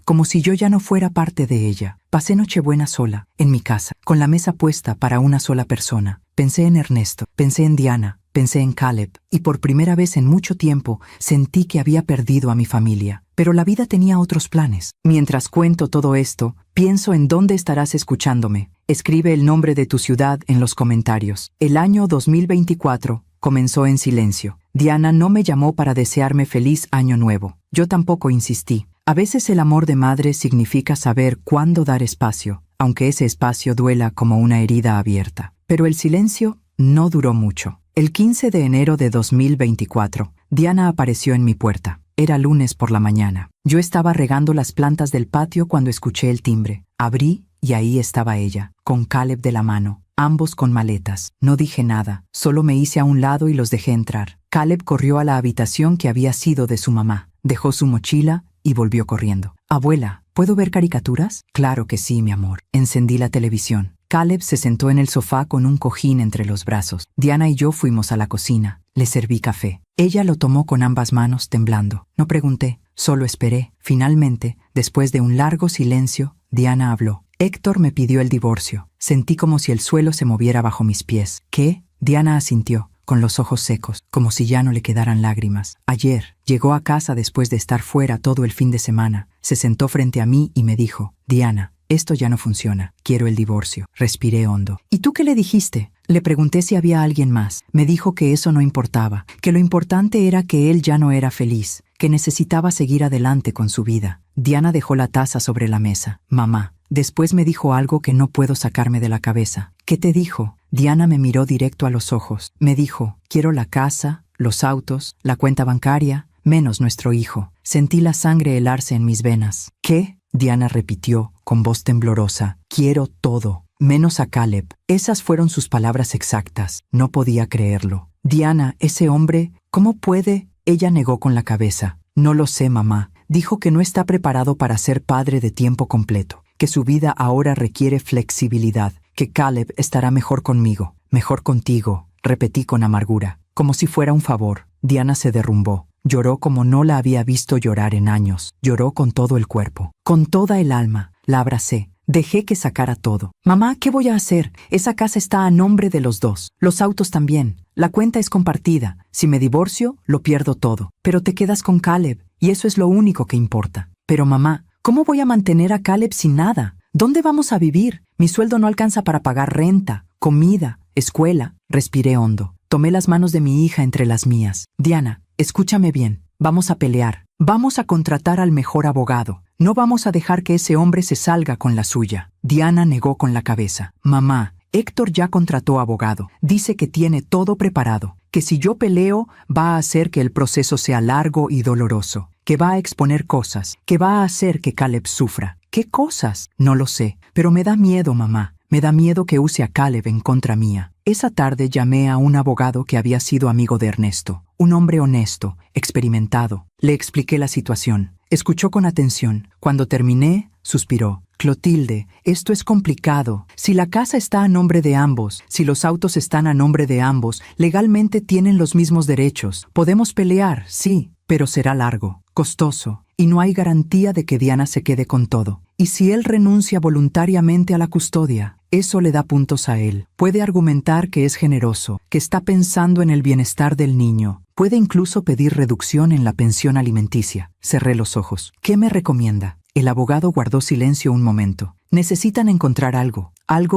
como si yo ya no fuera parte de ella. Pasé Nochebuena sola, en mi casa, con la mesa puesta para una sola persona. Pensé en Ernesto, pensé en Diana, pensé en Caleb, y por primera vez en mucho tiempo sentí que había perdido a mi familia. Pero la vida tenía otros planes. Mientras cuento todo esto, pienso en dónde estarás escuchándome. Escribe el nombre de tu ciudad en los comentarios. El año 2024 comenzó en silencio. Diana no me llamó para desearme feliz año nuevo. Yo tampoco insistí. A veces el amor de madre significa saber cuándo dar espacio, aunque ese espacio duela como una herida abierta. Pero el silencio no duró mucho. El 15 de enero de 2024, Diana apareció en mi puerta. Era lunes por la mañana. Yo estaba regando las plantas del patio cuando escuché el timbre. Abrí y ahí estaba ella, con Caleb de la mano, ambos con maletas. No dije nada, solo me hice a un lado y los dejé entrar. Caleb corrió a la habitación que había sido de su mamá, dejó su mochila y volvió corriendo. Abuela, ¿puedo ver caricaturas? Claro que sí, mi amor. Encendí la televisión. Caleb se sentó en el sofá con un cojín entre los brazos. Diana y yo fuimos a la cocina. Le serví café. Ella lo tomó con ambas manos, temblando. No pregunté, solo esperé. Finalmente, después de un largo silencio, Diana habló. Héctor me pidió el divorcio. Sentí como si el suelo se moviera bajo mis pies. ¿Qué? Diana asintió, con los ojos secos, como si ya no le quedaran lágrimas. Ayer, llegó a casa después de estar fuera todo el fin de semana. Se sentó frente a mí y me dijo, Diana, esto ya no funciona. Quiero el divorcio. Respiré hondo. ¿Y tú qué le dijiste? Le pregunté si había alguien más. Me dijo que eso no importaba, que lo importante era que él ya no era feliz, que necesitaba seguir adelante con su vida. Diana dejó la taza sobre la mesa. Mamá, después me dijo algo que no puedo sacarme de la cabeza. ¿Qué te dijo? Diana me miró directo a los ojos. Me dijo, quiero la casa, los autos, la cuenta bancaria, menos nuestro hijo. Sentí la sangre helarse en mis venas. ¿Qué? Diana repitió, con voz temblorosa. Quiero todo, menos a Caleb. Esas fueron sus palabras exactas. No podía creerlo. Diana, ese hombre, ¿cómo puede? Ella negó con la cabeza. No lo sé, mamá. Dijo que no está preparado para ser padre de tiempo completo, que su vida ahora requiere flexibilidad, que Caleb estará mejor conmigo, mejor contigo, repetí con amargura, como si fuera un favor. Diana se derrumbó. Lloró como no la había visto llorar en años. Lloró con todo el cuerpo, con toda el alma. La abracé. Dejé que sacara todo. Mamá, ¿qué voy a hacer? Esa casa está a nombre de los dos. Los autos también. La cuenta es compartida. Si me divorcio, lo pierdo todo. Pero te quedas con Caleb, y eso es lo único que importa. Pero mamá, ¿cómo voy a mantener a Caleb sin nada? ¿Dónde vamos a vivir? Mi sueldo no alcanza para pagar renta, comida, escuela. Respiré hondo. Tomé las manos de mi hija entre las mías. Diana, escúchame bien. Vamos a pelear. Vamos a contratar al mejor abogado. No vamos a dejar que ese hombre se salga con la suya. Diana negó con la cabeza. Mamá, Héctor ya contrató abogado. Dice que tiene todo preparado. Que si yo peleo, va a hacer que el proceso sea largo y doloroso. Que va a exponer cosas. Que va a hacer que Caleb sufra. ¿Qué cosas? No lo sé. Pero me da miedo, mamá. Me da miedo que use a Caleb en contra mía. Esa tarde llamé a un abogado que había sido amigo de Ernesto. Un hombre honesto, experimentado. Le expliqué la situación. Escuchó con atención. Cuando terminé, suspiró. Clotilde, esto es complicado. Si la casa está a nombre de ambos, si los autos están a nombre de ambos, legalmente tienen los mismos derechos. Podemos pelear, sí, pero será largo, costoso, y no hay garantía de que Diana se quede con todo. Y si él renuncia voluntariamente a la custodia, eso le da puntos a él. Puede argumentar que es generoso, que está pensando en el bienestar del niño. Puede incluso pedir reducción en la pensión alimenticia. Cerré los ojos. ¿Qué me recomienda? El abogado guardó silencio un momento. Necesitan encontrar algo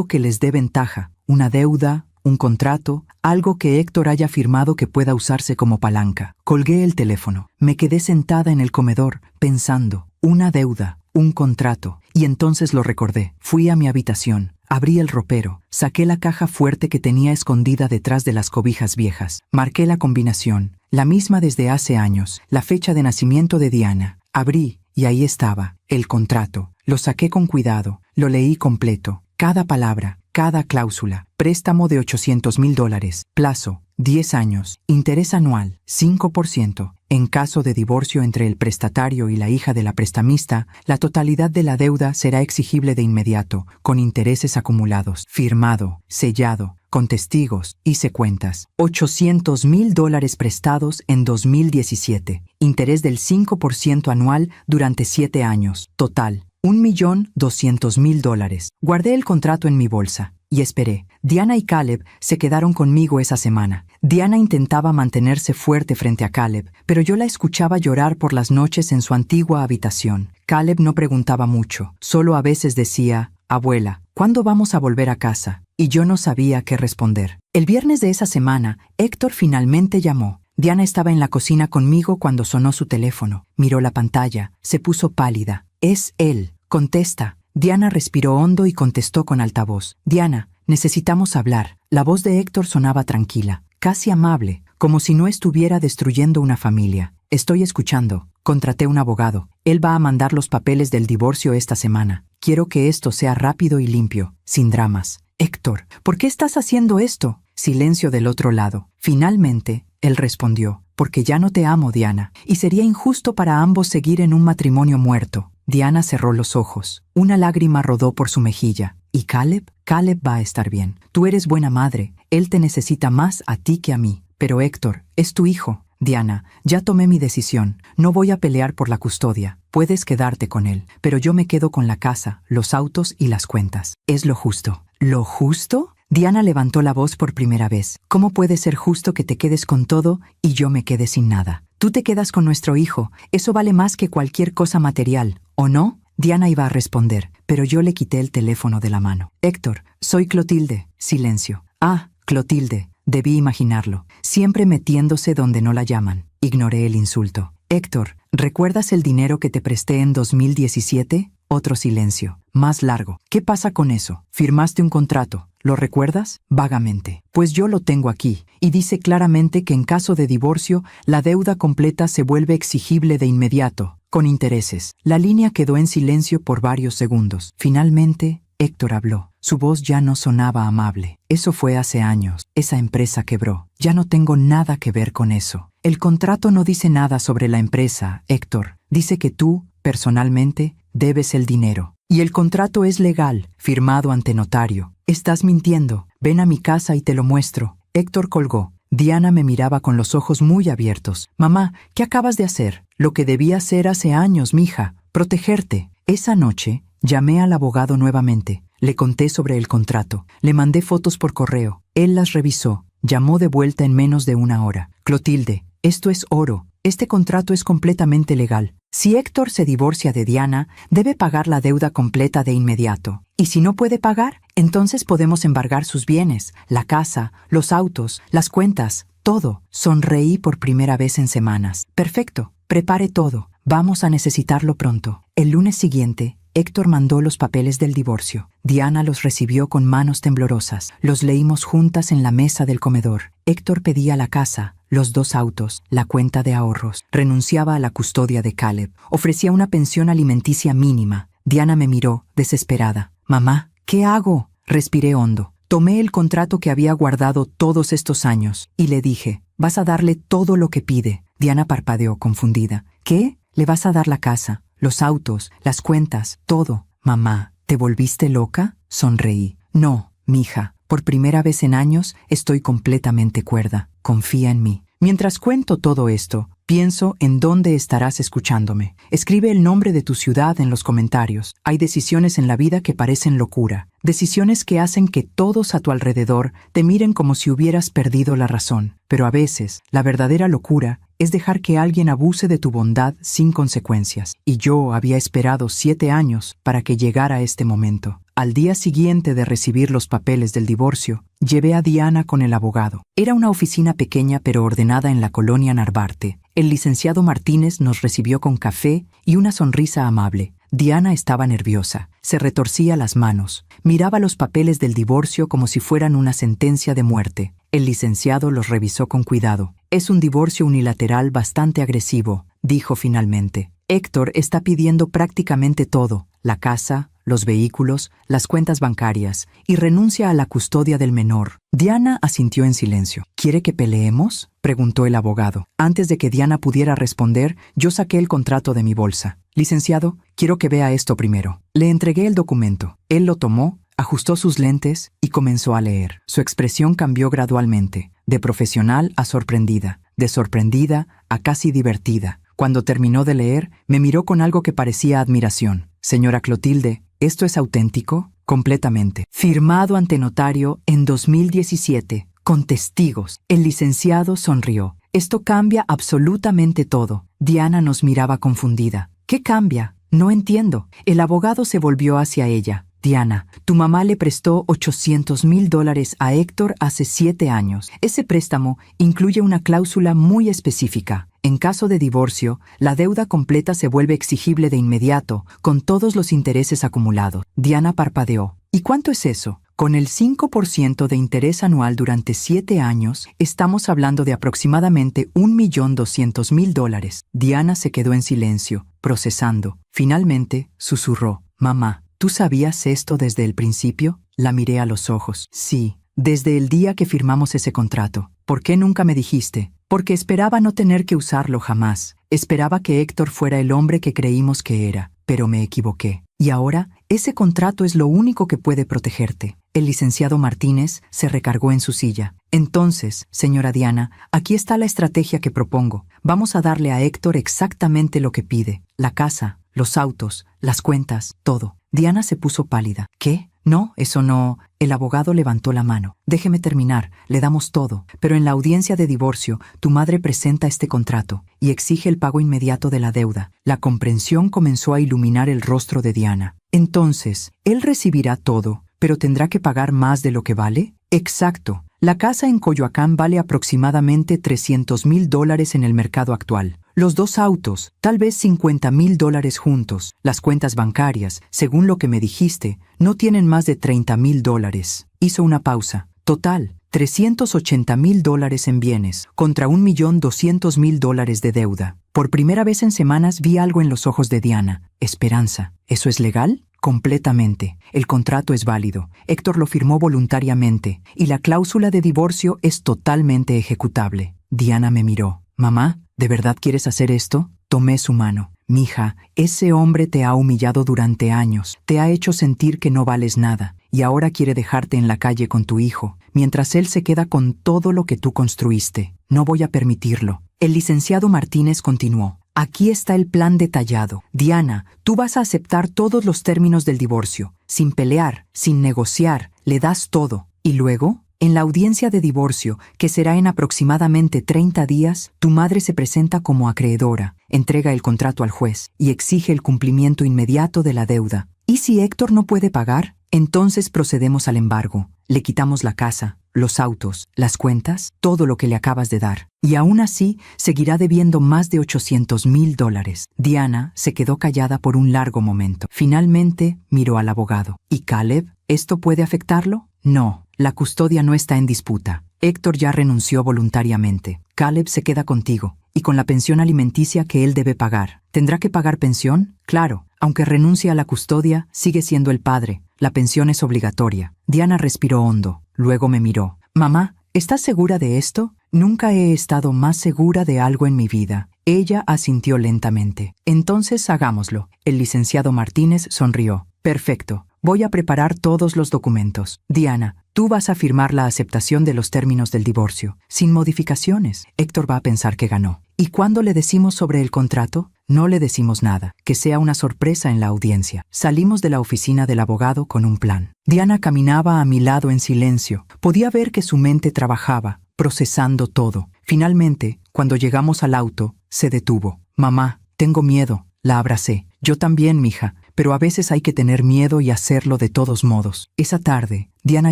que les dé ventaja, una deuda, un contrato, algo que Héctor haya firmado que pueda usarse como palanca. Colgué el teléfono. Me quedé sentada en el comedor, pensando, una deuda, un contrato, y entonces lo recordé. Fui a mi habitación, abrí el ropero, saqué la caja fuerte que tenía escondida detrás de las cobijas viejas. Marqué la combinación, la misma desde hace años, la fecha de nacimiento de Diana. Abrí, y ahí estaba, el contrato. Lo saqué con cuidado, lo leí completo, cada palabra, cada cláusula. Préstamo de $800,000, plazo, 10 años, interés anual, 5%. En caso de divorcio entre el prestatario y la hija de la prestamista, la totalidad de la deuda será exigible de inmediato, con intereses acumulados, firmado, sellado, con testigos, hice cuentas. $800,000 prestados en 2017, interés del 5% anual durante 7 años, total, $1,200,000. Guardé el contrato en mi bolsa y esperé. Diana y Caleb se quedaron conmigo esa semana. Diana intentaba mantenerse fuerte frente a Caleb, pero yo la escuchaba llorar por las noches en su antigua habitación. Caleb no preguntaba mucho, solo a veces decía, «Abuela, ¿cuándo vamos a volver a casa?» Y yo no sabía qué responder. El viernes de esa semana, Héctor finalmente llamó. Diana estaba en la cocina conmigo cuando sonó su teléfono. Miró la pantalla, se puso pálida. «Es él. Contesta». Diana respiró hondo y contestó con altavoz. «Diana, necesitamos hablar». La voz de Héctor sonaba tranquila, casi amable, como si no estuviera destruyendo una familia. «Estoy escuchando. Contraté un abogado. Él va a mandar los papeles del divorcio esta semana. Quiero que esto sea rápido y limpio, sin dramas». «Héctor, ¿por qué estás haciendo esto?» Silencio del otro lado. Finalmente, él respondió, «Porque ya no te amo, Diana, y sería injusto para ambos seguir en un matrimonio muerto». Diana cerró los ojos. Una lágrima rodó por su mejilla. ¿Y Caleb? Caleb va a estar bien. Tú eres buena madre. Él te necesita más a ti que a mí. Pero Héctor, es tu hijo. Diana, ya tomé mi decisión. No voy a pelear por la custodia. Puedes quedarte con él, pero yo me quedo con la casa, los autos y las cuentas. Es lo justo. ¿Lo justo? Diana levantó la voz por primera vez. ¿Cómo puede ser justo que te quedes con todo y yo me quede sin nada? Tú te quedas con nuestro hijo. Eso vale más que cualquier cosa material, ¿o no? Diana iba a responder, pero yo le quité el teléfono de la mano. «Héctor, soy Clotilde». Silencio. «Ah, Clotilde». Debí imaginarlo. Siempre metiéndose donde no la llaman. Ignoré el insulto. «Héctor, ¿recuerdas el dinero que te presté en 2017? Otro silencio. Más largo. «¿Qué pasa con eso? Firmaste un contrato. ¿Lo recuerdas?» «Vagamente». «Pues yo lo tengo aquí, y dice claramente que en caso de divorcio, la deuda completa se vuelve exigible de inmediato, con intereses». La línea quedó en silencio por varios segundos. Finalmente, Héctor habló. Su voz ya no sonaba amable. «Eso fue hace años. Esa empresa quebró. Ya no tengo nada que ver con eso. El contrato no dice nada sobre la empresa, Héctor. Dice que tú, personalmente, debes el dinero. Y el contrato es legal, firmado ante notario. Estás mintiendo. Ven a mi casa y te lo muestro». Héctor colgó. Diana me miraba con los ojos muy abiertos. «Mamá, ¿qué acabas de hacer?» «Lo que debía hacer hace años, mija. Protegerte». Esa noche, llamé al abogado nuevamente. Le conté sobre el contrato. Le mandé fotos por correo. Él las revisó. Llamó de vuelta en menos de una hora. «Clotilde, esto es oro. Este contrato es completamente legal. Si Héctor se divorcia de Diana, debe pagar la deuda completa de inmediato. Y si no puede pagar, Entonces podemos embargar sus bienes, la casa, los autos, las cuentas, todo. Sonreí por primera vez en semanas. Perfecto, prepare todo. Vamos a necesitarlo pronto. El lunes siguiente, Héctor mandó los papeles del divorcio. Diana los recibió con manos temblorosas. Los leímos juntas en la mesa del comedor. Héctor pedía la casa, los 2 autos, la cuenta de ahorros. Renunciaba a la custodia de Caleb. Ofrecía una pensión alimenticia mínima. Diana me miró, desesperada. «Mamá, ¿qué hago?». Respiré hondo. Tomé el contrato que había guardado todos estos años y le dije, «Vas a darle todo lo que pide». Diana parpadeó, confundida. «¿Qué? ¿Le vas a dar la casa, los autos, las cuentas, todo?» «Mamá, ¿te volviste loca?». Sonreí. «No, mija, por primera vez en años estoy completamente cuerda. Confía en mí». Mientras cuento todo esto, pienso en dónde estarás escuchándome. Escribe el nombre de tu ciudad en los comentarios. Hay decisiones en la vida que parecen locura. Decisiones que hacen que todos a tu alrededor te miren como si hubieras perdido la razón. Pero a veces, la verdadera locura es dejar que alguien abuse de tu bondad sin consecuencias. Y yo había esperado 7 años para que llegara este momento. Al día siguiente de recibir los papeles del divorcio, llevé a Diana con el abogado. Era una oficina pequeña pero ordenada en la colonia Narvarte. El licenciado Martínez nos recibió con café y una sonrisa amable. Diana estaba nerviosa. Se retorcía las manos. Miraba los papeles del divorcio como si fueran una sentencia de muerte. El licenciado los revisó con cuidado. «Es un divorcio unilateral bastante agresivo», dijo finalmente. «Héctor está pidiendo prácticamente todo, la casa, los vehículos, las cuentas bancarias, y renuncia a la custodia del menor». Diana asintió en silencio. «¿Quiere que peleemos?», preguntó el abogado. Antes de que Diana pudiera responder, yo saqué el contrato de mi bolsa. «Licenciado, quiero que vea esto primero». Le entregué el documento. Él lo tomó, ajustó sus lentes y comenzó a leer. Su expresión cambió gradualmente, de profesional a sorprendida, de sorprendida a casi divertida. Cuando terminó de leer, me miró con algo que parecía admiración. «Señora Clotilde, ¿esto es auténtico?». «Completamente. Firmado ante notario en 2017, con testigos». El licenciado sonrió. «Esto cambia absolutamente todo». Diana nos miraba confundida. «¿Qué cambia? No entiendo». El abogado se volvió hacia ella. «Diana, tu mamá le prestó $800,000 a Héctor hace 7 años. Ese préstamo incluye una cláusula muy específica. En caso de divorcio, la deuda completa se vuelve exigible de inmediato, con todos los intereses acumulados». Diana parpadeó. «¿Y cuánto es eso?». «Con el 5% de interés anual durante 7 años, estamos hablando de aproximadamente $1,200,000. Diana se quedó en silencio, procesando. Finalmente, susurró. «Mamá, ¿tú sabías esto desde el principio?». La miré a los ojos. «Sí, desde el día que firmamos ese contrato». «¿Por qué nunca me dijiste?». «Porque esperaba no tener que usarlo jamás. Esperaba que Héctor fuera el hombre que creímos que era, pero me equivoqué. Y ahora, ese contrato es lo único que puede protegerte». El licenciado Martínez se recargó en su silla. «Entonces, señora Diana, aquí está la estrategia que propongo. Vamos a darle a Héctor exactamente lo que pide. La casa, los autos, las cuentas, todo». Diana se puso pálida. «¿Qué? No, eso no». El abogado levantó la mano. «Déjeme terminar, le damos todo. Pero en la audiencia de divorcio, tu madre presenta este contrato y exige el pago inmediato de la deuda». La comprensión comenzó a iluminar el rostro de Diana. «Entonces, él recibirá todo, pero tendrá que pagar más de lo que vale». «Exacto. La casa en Coyoacán vale aproximadamente $300,000 en el mercado actual. Los 2 autos, tal vez $50,000 juntos. Las cuentas bancarias, según lo que me dijiste, no tienen más de $30,000. Hizo una pausa. «Total, $380,000 en bienes, contra $1,200,000 de deuda». Por primera vez en semanas vi algo en los ojos de Diana. Esperanza. ¿Eso es legal? «Completamente. El contrato es válido. Héctor lo firmó voluntariamente, y la cláusula de divorcio es totalmente ejecutable». Diana me miró. «Mamá, ¿de verdad quieres hacer esto?». Tomé su mano. «Mija, ese hombre te ha humillado durante años, te ha hecho sentir que no vales nada, y ahora quiere dejarte en la calle con tu hijo, mientras él se queda con todo lo que tú construiste. No voy a permitirlo». El licenciado Martínez continuó. «Aquí está el plan detallado. Diana, tú vas a aceptar todos los términos del divorcio, sin pelear, sin negociar, le das todo. Y luego, en la audiencia de divorcio, que será en aproximadamente 30 días, tu madre se presenta como acreedora, entrega el contrato al juez y exige el cumplimiento inmediato de la deuda. ¿Y si Héctor no puede pagar?». Entonces procedemos al embargo. Le quitamos la casa, los autos, las cuentas, todo lo que le acabas de dar. Y aún así, seguirá debiendo más de $800,000. Diana se quedó callada por un largo momento. Finalmente, miró al abogado. ¿Y Caleb? ¿Esto puede afectarlo? No, la custodia no está en disputa. Héctor ya renunció voluntariamente. Caleb se queda contigo, y con la pensión alimenticia que él debe pagar. ¿Tendrá que pagar pensión? Claro, aunque renuncie a la custodia, sigue siendo el padre. La pensión es obligatoria. Diana respiró hondo. Luego me miró. Mamá, ¿estás segura de esto? Nunca he estado más segura de algo en mi vida. Ella asintió lentamente. Entonces hagámoslo. El licenciado Martínez sonrió. Perfecto. Voy a preparar todos los documentos. Diana, tú vas a firmar la aceptación de los términos del divorcio, sin modificaciones. Héctor va a pensar que ganó. ¿Y cuándo le decimos sobre el contrato? No le decimos nada, que sea una sorpresa en la audiencia. Salimos de la oficina del abogado con un plan. Diana caminaba a mi lado en silencio. Podía ver que su mente trabajaba, procesando todo. Finalmente, cuando llegamos al auto, se detuvo. Mamá, tengo miedo. La abracé. Yo también, mija, pero a veces hay que tener miedo y hacerlo de todos modos. Esa tarde, Diana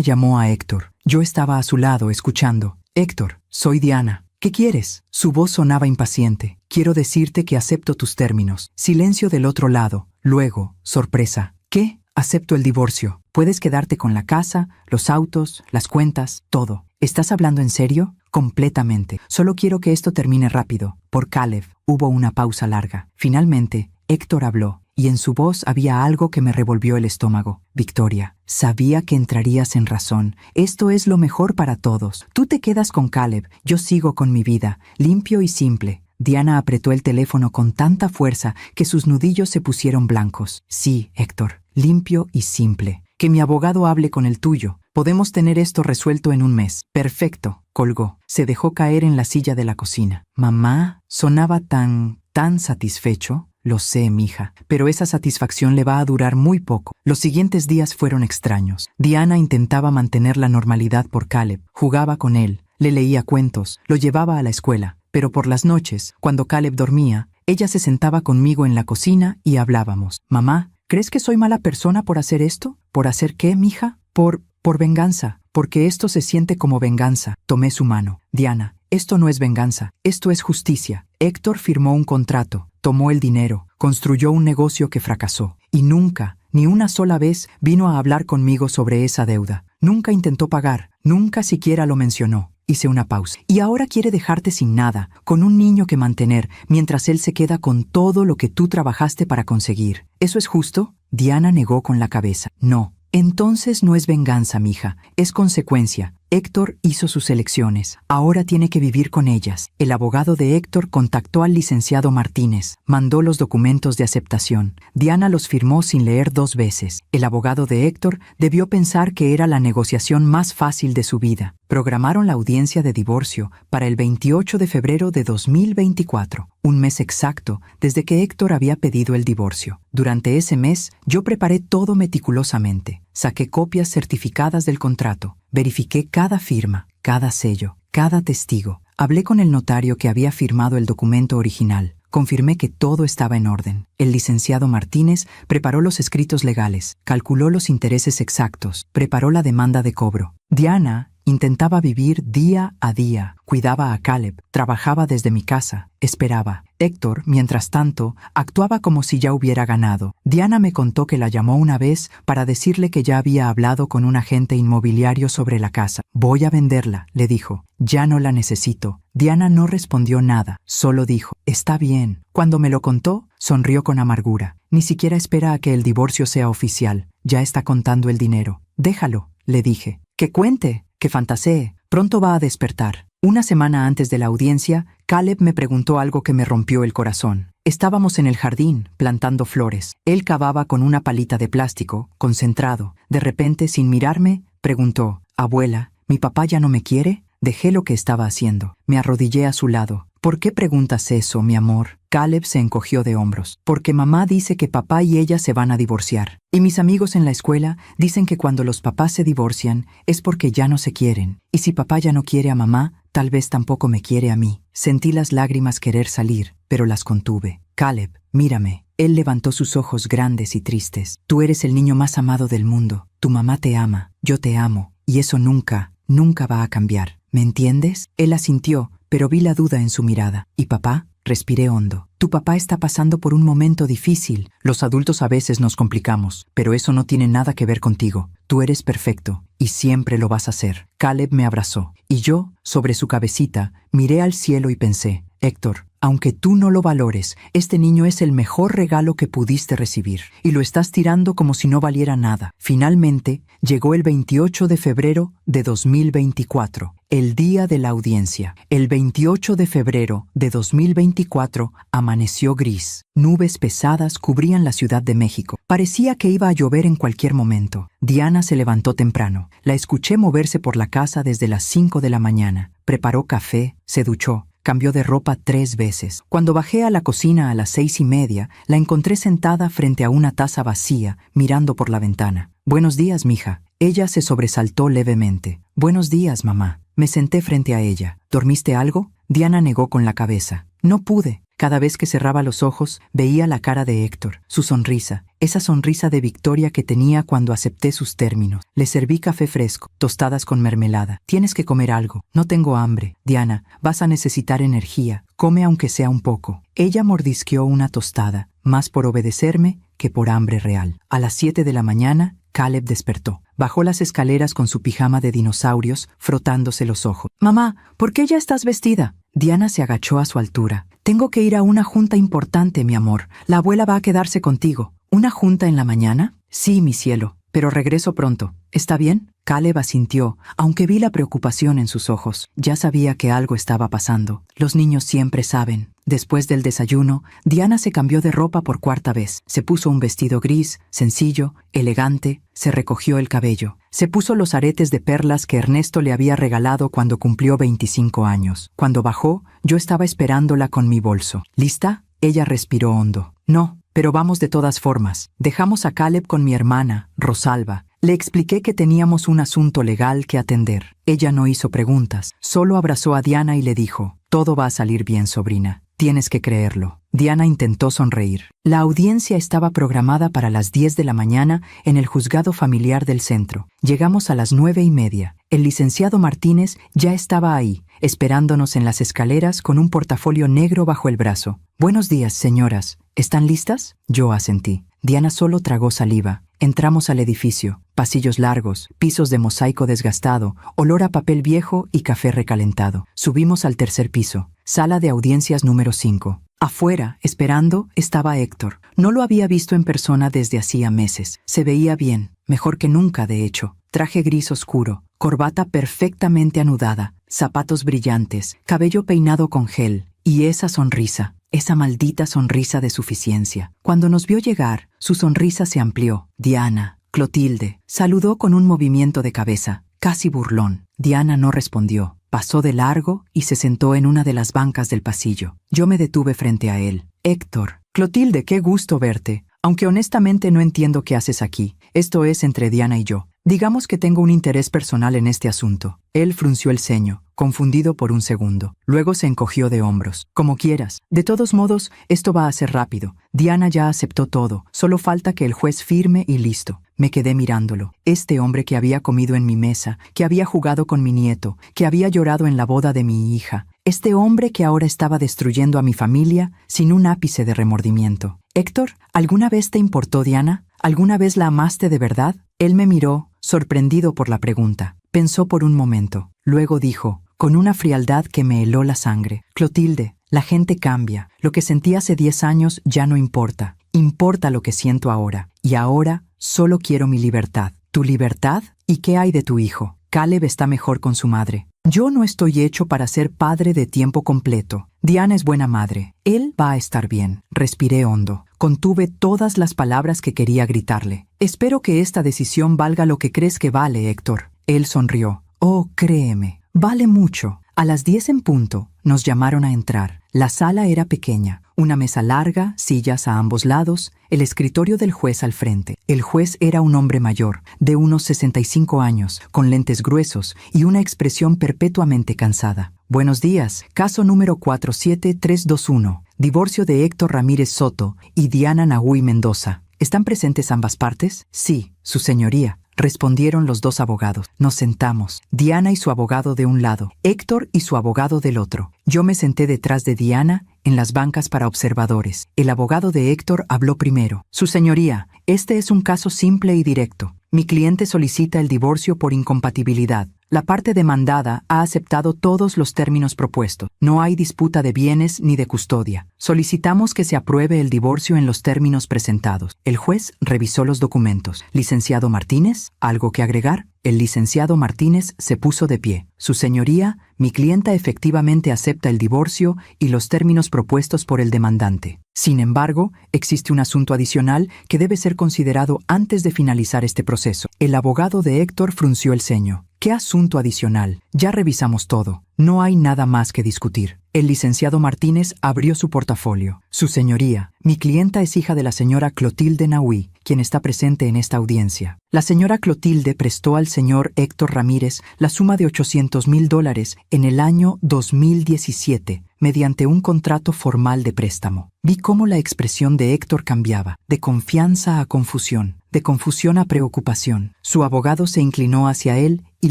llamó a Héctor. Yo estaba a su lado, escuchando. Héctor, soy Diana. ¿Qué quieres? Su voz sonaba impaciente. Quiero decirte que acepto tus términos. Silencio del otro lado. Luego, sorpresa. ¿Qué? Acepto el divorcio. Puedes quedarte con la casa, los autos, las cuentas, todo. ¿Estás hablando en serio? Completamente. Solo quiero que esto termine rápido. Por Caleb. Hubo una pausa larga. Finalmente, Héctor habló, y en su voz había algo que me revolvió el estómago. Victoria, sabía que entrarías en razón. Esto es lo mejor para todos. Tú te quedas con Caleb, yo sigo con mi vida, limpio y simple. Diana apretó el teléfono con tanta fuerza que sus nudillos se pusieron blancos. Sí, Héctor, limpio y simple. Que mi abogado hable con el tuyo. Podemos tener esto resuelto en un mes. Perfecto, colgó. Se dejó caer en la silla de la cocina. Mamá, sonaba tan satisfecho. Lo sé, mija, pero esa satisfacción le va a durar muy poco. Los siguientes días fueron extraños. Diana intentaba mantener la normalidad por Caleb. Jugaba con él, le leía cuentos, lo llevaba a la escuela. Pero por las noches, cuando Caleb dormía, ella se sentaba conmigo en la cocina y hablábamos. Mamá, ¿crees que soy mala persona por hacer esto? ¿Por hacer qué, mija? Por venganza. Porque esto se siente como venganza. Tomé su mano. Diana, esto no es venganza, esto es justicia. Héctor firmó un contrato, tomó el dinero, construyó un negocio que fracasó. Y nunca, ni una sola vez, vino a hablar conmigo sobre esa deuda. Nunca intentó pagar, nunca siquiera lo mencionó. Hice una pausa. Y ahora quiere dejarte sin nada, con un niño que mantener, mientras él se queda con todo lo que tú trabajaste para conseguir. ¿Eso es justo? Diana negó con la cabeza. No. Entonces no es venganza, mija, es consecuencia. Héctor hizo sus elecciones, ahora tiene que vivir con ellas. El abogado de Héctor contactó al licenciado Martínez, mandó los documentos de aceptación. Diana los firmó sin leer 2 veces. El abogado de Héctor debió pensar que era la negociación más fácil de su vida. Programaron la audiencia de divorcio para el 28 de febrero de 2024, un mes exacto desde que Héctor había pedido el divorcio. Durante ese mes, yo preparé todo meticulosamente. Saqué copias certificadas del contrato. Verifiqué cada firma, cada sello, cada testigo. Hablé con el notario que había firmado el documento original. Confirmé que todo estaba en orden. El licenciado Martínez preparó los escritos legales, calculó los intereses exactos, preparó la demanda de cobro. Diana intentaba vivir día a día, cuidaba a Caleb, trabajaba desde mi casa, esperaba. Héctor, mientras tanto, actuaba como si ya hubiera ganado. Diana me contó que la llamó una vez para decirle que ya había hablado con un agente inmobiliario sobre la casa. Voy a venderla, le dijo. Ya no la necesito. Diana no respondió nada, solo dijo, está bien. Cuando me lo contó, sonrió con amargura. Ni siquiera espera a que el divorcio sea oficial. Ya está contando el dinero. Déjalo, le dije. Que cuente, que fantasee. Pronto va a despertar. Una semana antes de la audiencia, Caleb me preguntó algo que me rompió el corazón. Estábamos en el jardín, plantando flores. Él cavaba con una palita de plástico, concentrado. De repente, sin mirarme, preguntó, «Abuela, ¿mi papá ya no me quiere?» Dejé lo que estaba haciendo. Me arrodillé a su lado. «¿Por qué preguntas eso, mi amor?» Caleb se encogió de hombros. «Porque mamá dice que papá y ella se van a divorciar. Y mis amigos en la escuela dicen que cuando los papás se divorcian es porque ya no se quieren. Y si papá ya no quiere a mamá, tal vez tampoco me quiere a mí». Sentí las lágrimas querer salir, pero las contuve. «Caleb, mírame». Él levantó sus ojos grandes y tristes. «Tú eres el niño más amado del mundo. Tu mamá te ama, yo te amo, y eso nunca, nunca va a cambiar. ¿Me entiendes? Él asintió, pero vi la duda en su mirada. ¿Y papá? Respiré hondo. Tu papá está pasando por un momento difícil. Los adultos a veces nos complicamos, pero eso no tiene nada que ver contigo. Tú eres perfecto, y siempre lo vas a ser. Caleb me abrazó, y yo, sobre su cabecita, miré al cielo y pensé, Héctor, aunque tú no lo valores, este niño es el mejor regalo que pudiste recibir, y lo estás tirando como si no valiera nada. Finalmente, llegó el 28 de febrero de 2024, el día de la audiencia. El 28 de febrero de 2024 amaneció gris. Nubes pesadas cubrían la Ciudad de México. Parecía que iba a llover en cualquier momento. Diana se levantó temprano. La escuché moverse por la casa desde las 5 de la mañana. Preparó café, se duchó. Cambió de ropa 3 veces. Cuando bajé a la cocina a las 6:30, la encontré sentada frente a una taza vacía, mirando por la ventana. «Buenos días, mija». Ella se sobresaltó levemente. «Buenos días, mamá». Me senté frente a ella. «¿Dormiste algo?» Diana negó con la cabeza. «No pude». Cada vez que cerraba los ojos, veía la cara de Héctor, su sonrisa, esa sonrisa de victoria que tenía cuando acepté sus términos. Le serví café fresco, tostadas con mermelada. «Tienes que comer algo». «No tengo hambre». «Diana, vas a necesitar energía. Come aunque sea un poco». Ella mordisqueó una tostada, más por obedecerme que por hambre real. A las 7 de la mañana, Caleb despertó. Bajó las escaleras con su pijama de dinosaurios, frotándose los ojos. «Mamá, ¿por qué ya estás vestida?» Diana se agachó a su altura. «Tengo que ir a una junta importante, mi amor. La abuela va a quedarse contigo». «¿Una junta en la mañana?» «Sí, mi cielo, pero regreso pronto. ¿Está bien?» Caleb asintió, aunque vi la preocupación en sus ojos. Ya sabía que algo estaba pasando. Los niños siempre saben. Después del desayuno, Diana se cambió de ropa por 4ª vez. Se puso un vestido gris, sencillo, elegante, se recogió el cabello. Se puso los aretes de perlas que Ernesto le había regalado cuando cumplió 25 años. Cuando bajó, yo estaba esperándola con mi bolso. ¿Lista? Ella respiró hondo. «No, pero vamos de todas formas». Dejamos a Caleb con mi hermana, Rosalba. Le expliqué que teníamos un asunto legal que atender. Ella no hizo preguntas, solo abrazó a Diana y le dijo, «Todo va a salir bien, sobrina. Tienes que creerlo». Diana intentó sonreír. La audiencia estaba programada para las 10 de la mañana en el juzgado familiar del centro. Llegamos a las 9:30. El licenciado Martínez ya estaba ahí, esperándonos en las escaleras con un portafolio negro bajo el brazo. «Buenos días, señoras. ¿Están listas?» Yo asentí. Diana solo tragó saliva. Entramos al edificio. Pasillos largos, pisos de mosaico desgastado, olor a papel viejo y café recalentado. Subimos al 3er piso. Sala de audiencias número 5. Afuera, esperando, estaba Héctor. No lo había visto en persona desde hacía meses. Se veía bien, mejor que nunca, de hecho. Traje gris oscuro, corbata perfectamente anudada, zapatos brillantes, cabello peinado con gel, y esa sonrisa. Esa maldita sonrisa de suficiencia. Cuando nos vio llegar, su sonrisa se amplió. «Diana, Clotilde», saludó con un movimiento de cabeza, casi burlón. Diana no respondió. Pasó de largo y se sentó en una de las bancas del pasillo. Yo me detuve frente a él. «Héctor». «Clotilde, qué gusto verte. Aunque honestamente no entiendo qué haces aquí. Esto es entre Diana y yo. Digamos que tengo un interés personal en este asunto». Él frunció el ceño, confundido por un segundo. Luego se encogió de hombros. «Como quieras. De todos modos, esto va a ser rápido. Diana ya aceptó todo. Solo falta que el juez firme y listo». Me quedé mirándolo. Este hombre que había comido en mi mesa, que había jugado con mi nieto, que había llorado en la boda de mi hija. Este hombre que ahora estaba destruyendo a mi familia sin un ápice de remordimiento. «Héctor, ¿alguna vez te importó Diana? ¿Alguna vez la amaste de verdad?» Él me miró, sorprendido por la pregunta. Pensó por un momento. Luego dijo, con una frialdad que me heló la sangre, «Clotilde, la gente cambia. Lo que sentí hace 10 años ya no importa. Importa lo que siento ahora. Y ahora solo quiero mi libertad». «¿Tu libertad? ¿Y qué hay de tu hijo?» «Caleb está mejor con su madre. Yo no estoy hecho para ser padre de tiempo completo. Diana es buena madre. Él va a estar bien». Respiré hondo. Contuve todas las palabras que quería gritarle. «Espero que esta decisión valga lo que crees que vale, Héctor». Él sonrió. «Oh, créeme, vale mucho». A las 10 en punto, nos llamaron a entrar. La sala era pequeña. Una mesa larga, sillas a ambos lados, el escritorio del juez al frente. El juez era un hombre mayor, de unos 65 años, con lentes gruesos y una expresión perpetuamente cansada. «Buenos días. Caso número 47321. Divorcio de Héctor Ramírez Soto y Diana Nahui Mendoza. ¿Están presentes ambas partes?» «Sí, su señoría», respondieron los dos abogados. Nos sentamos, Diana y su abogado de un lado, Héctor y su abogado del otro. Yo me senté detrás de Diana, en las bancas para observadores. El abogado de Héctor habló primero. Su señoría, este es un caso simple y directo. Mi cliente solicita el divorcio por incompatibilidad. La parte demandada ha aceptado todos los términos propuestos. No hay disputa de bienes ni de custodia. Solicitamos que se apruebe el divorcio en los términos presentados. El juez revisó los documentos. Licenciado Martínez, ¿algo que agregar? El licenciado Martínez se puso de pie. Su señoría, mi clienta efectivamente acepta el divorcio y los términos propuestos por el demandante. Sin embargo, existe un asunto adicional que debe ser considerado antes de finalizar este proceso. El abogado de Héctor frunció el ceño. ¿Qué asunto adicional? Ya revisamos todo. No hay nada más que discutir. El licenciado Martínez abrió su portafolio. Su señoría, mi clienta es hija de la señora Clotilde Nahui, quien está presente en esta audiencia. La señora Clotilde prestó al señor Héctor Ramírez la suma de $800,000 en el año 2017, mediante un contrato formal de préstamo. Vi cómo la expresión de Héctor cambiaba, de confianza a confusión, de confusión a preocupación. Su abogado se inclinó hacia él y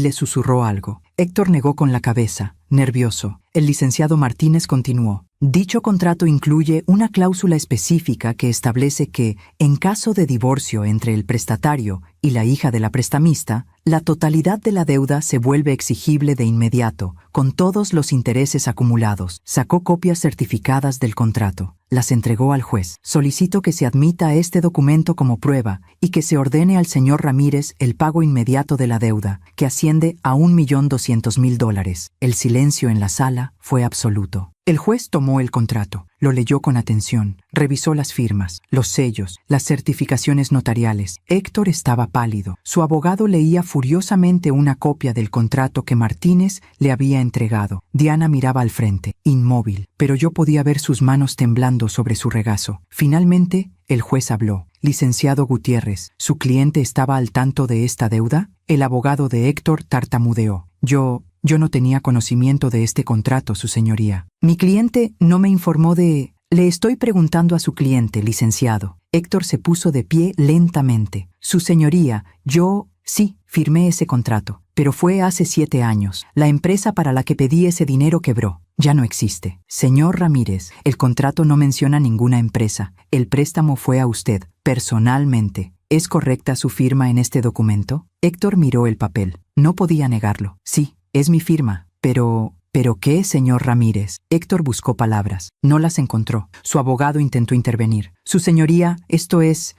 le susurró algo. Héctor negó con la cabeza, nervioso. El licenciado Martínez continuó. Dicho contrato incluye una cláusula específica que establece que, en caso de divorcio entre el prestatario y la hija de la prestamista, la totalidad de la deuda se vuelve exigible de inmediato, con todos los intereses acumulados. Sacó copias certificadas del contrato. Las entregó al juez. Solicito que se admita este documento como prueba y que se ordene al señor Ramírez el pago inmediato de la deuda, que asciende a $1,200,000. El silencio en la sala fue absoluto. El juez tomó el contrato, lo leyó con atención, revisó las firmas, los sellos, las certificaciones notariales. Héctor estaba pálido. Su abogado leía furiosamente una copia del contrato que Martínez le había entregado. Diana miraba al frente, inmóvil, pero yo podía ver sus manos temblando sobre su regazo. Finalmente, el juez habló. Licenciado Gutiérrez, ¿su cliente estaba al tanto de esta deuda? El abogado de Héctor tartamudeó. Yo no tenía conocimiento de este contrato, su señoría. Mi cliente no me informó de... Le estoy preguntando a su cliente, licenciado. Héctor se puso de pie lentamente. Su señoría, sí, firmé ese contrato, pero fue hace 7 años. La empresa para la que pedí ese dinero quebró. Ya no existe. Señor Ramírez, el contrato no menciona ninguna empresa. El préstamo fue a usted, personalmente. ¿Es correcta su firma en este documento? Héctor miró el papel. No podía negarlo. Sí. Es mi firma. ¿Pero qué, señor Ramírez? Héctor buscó palabras. No las encontró. Su abogado intentó intervenir. Su señoría, esto es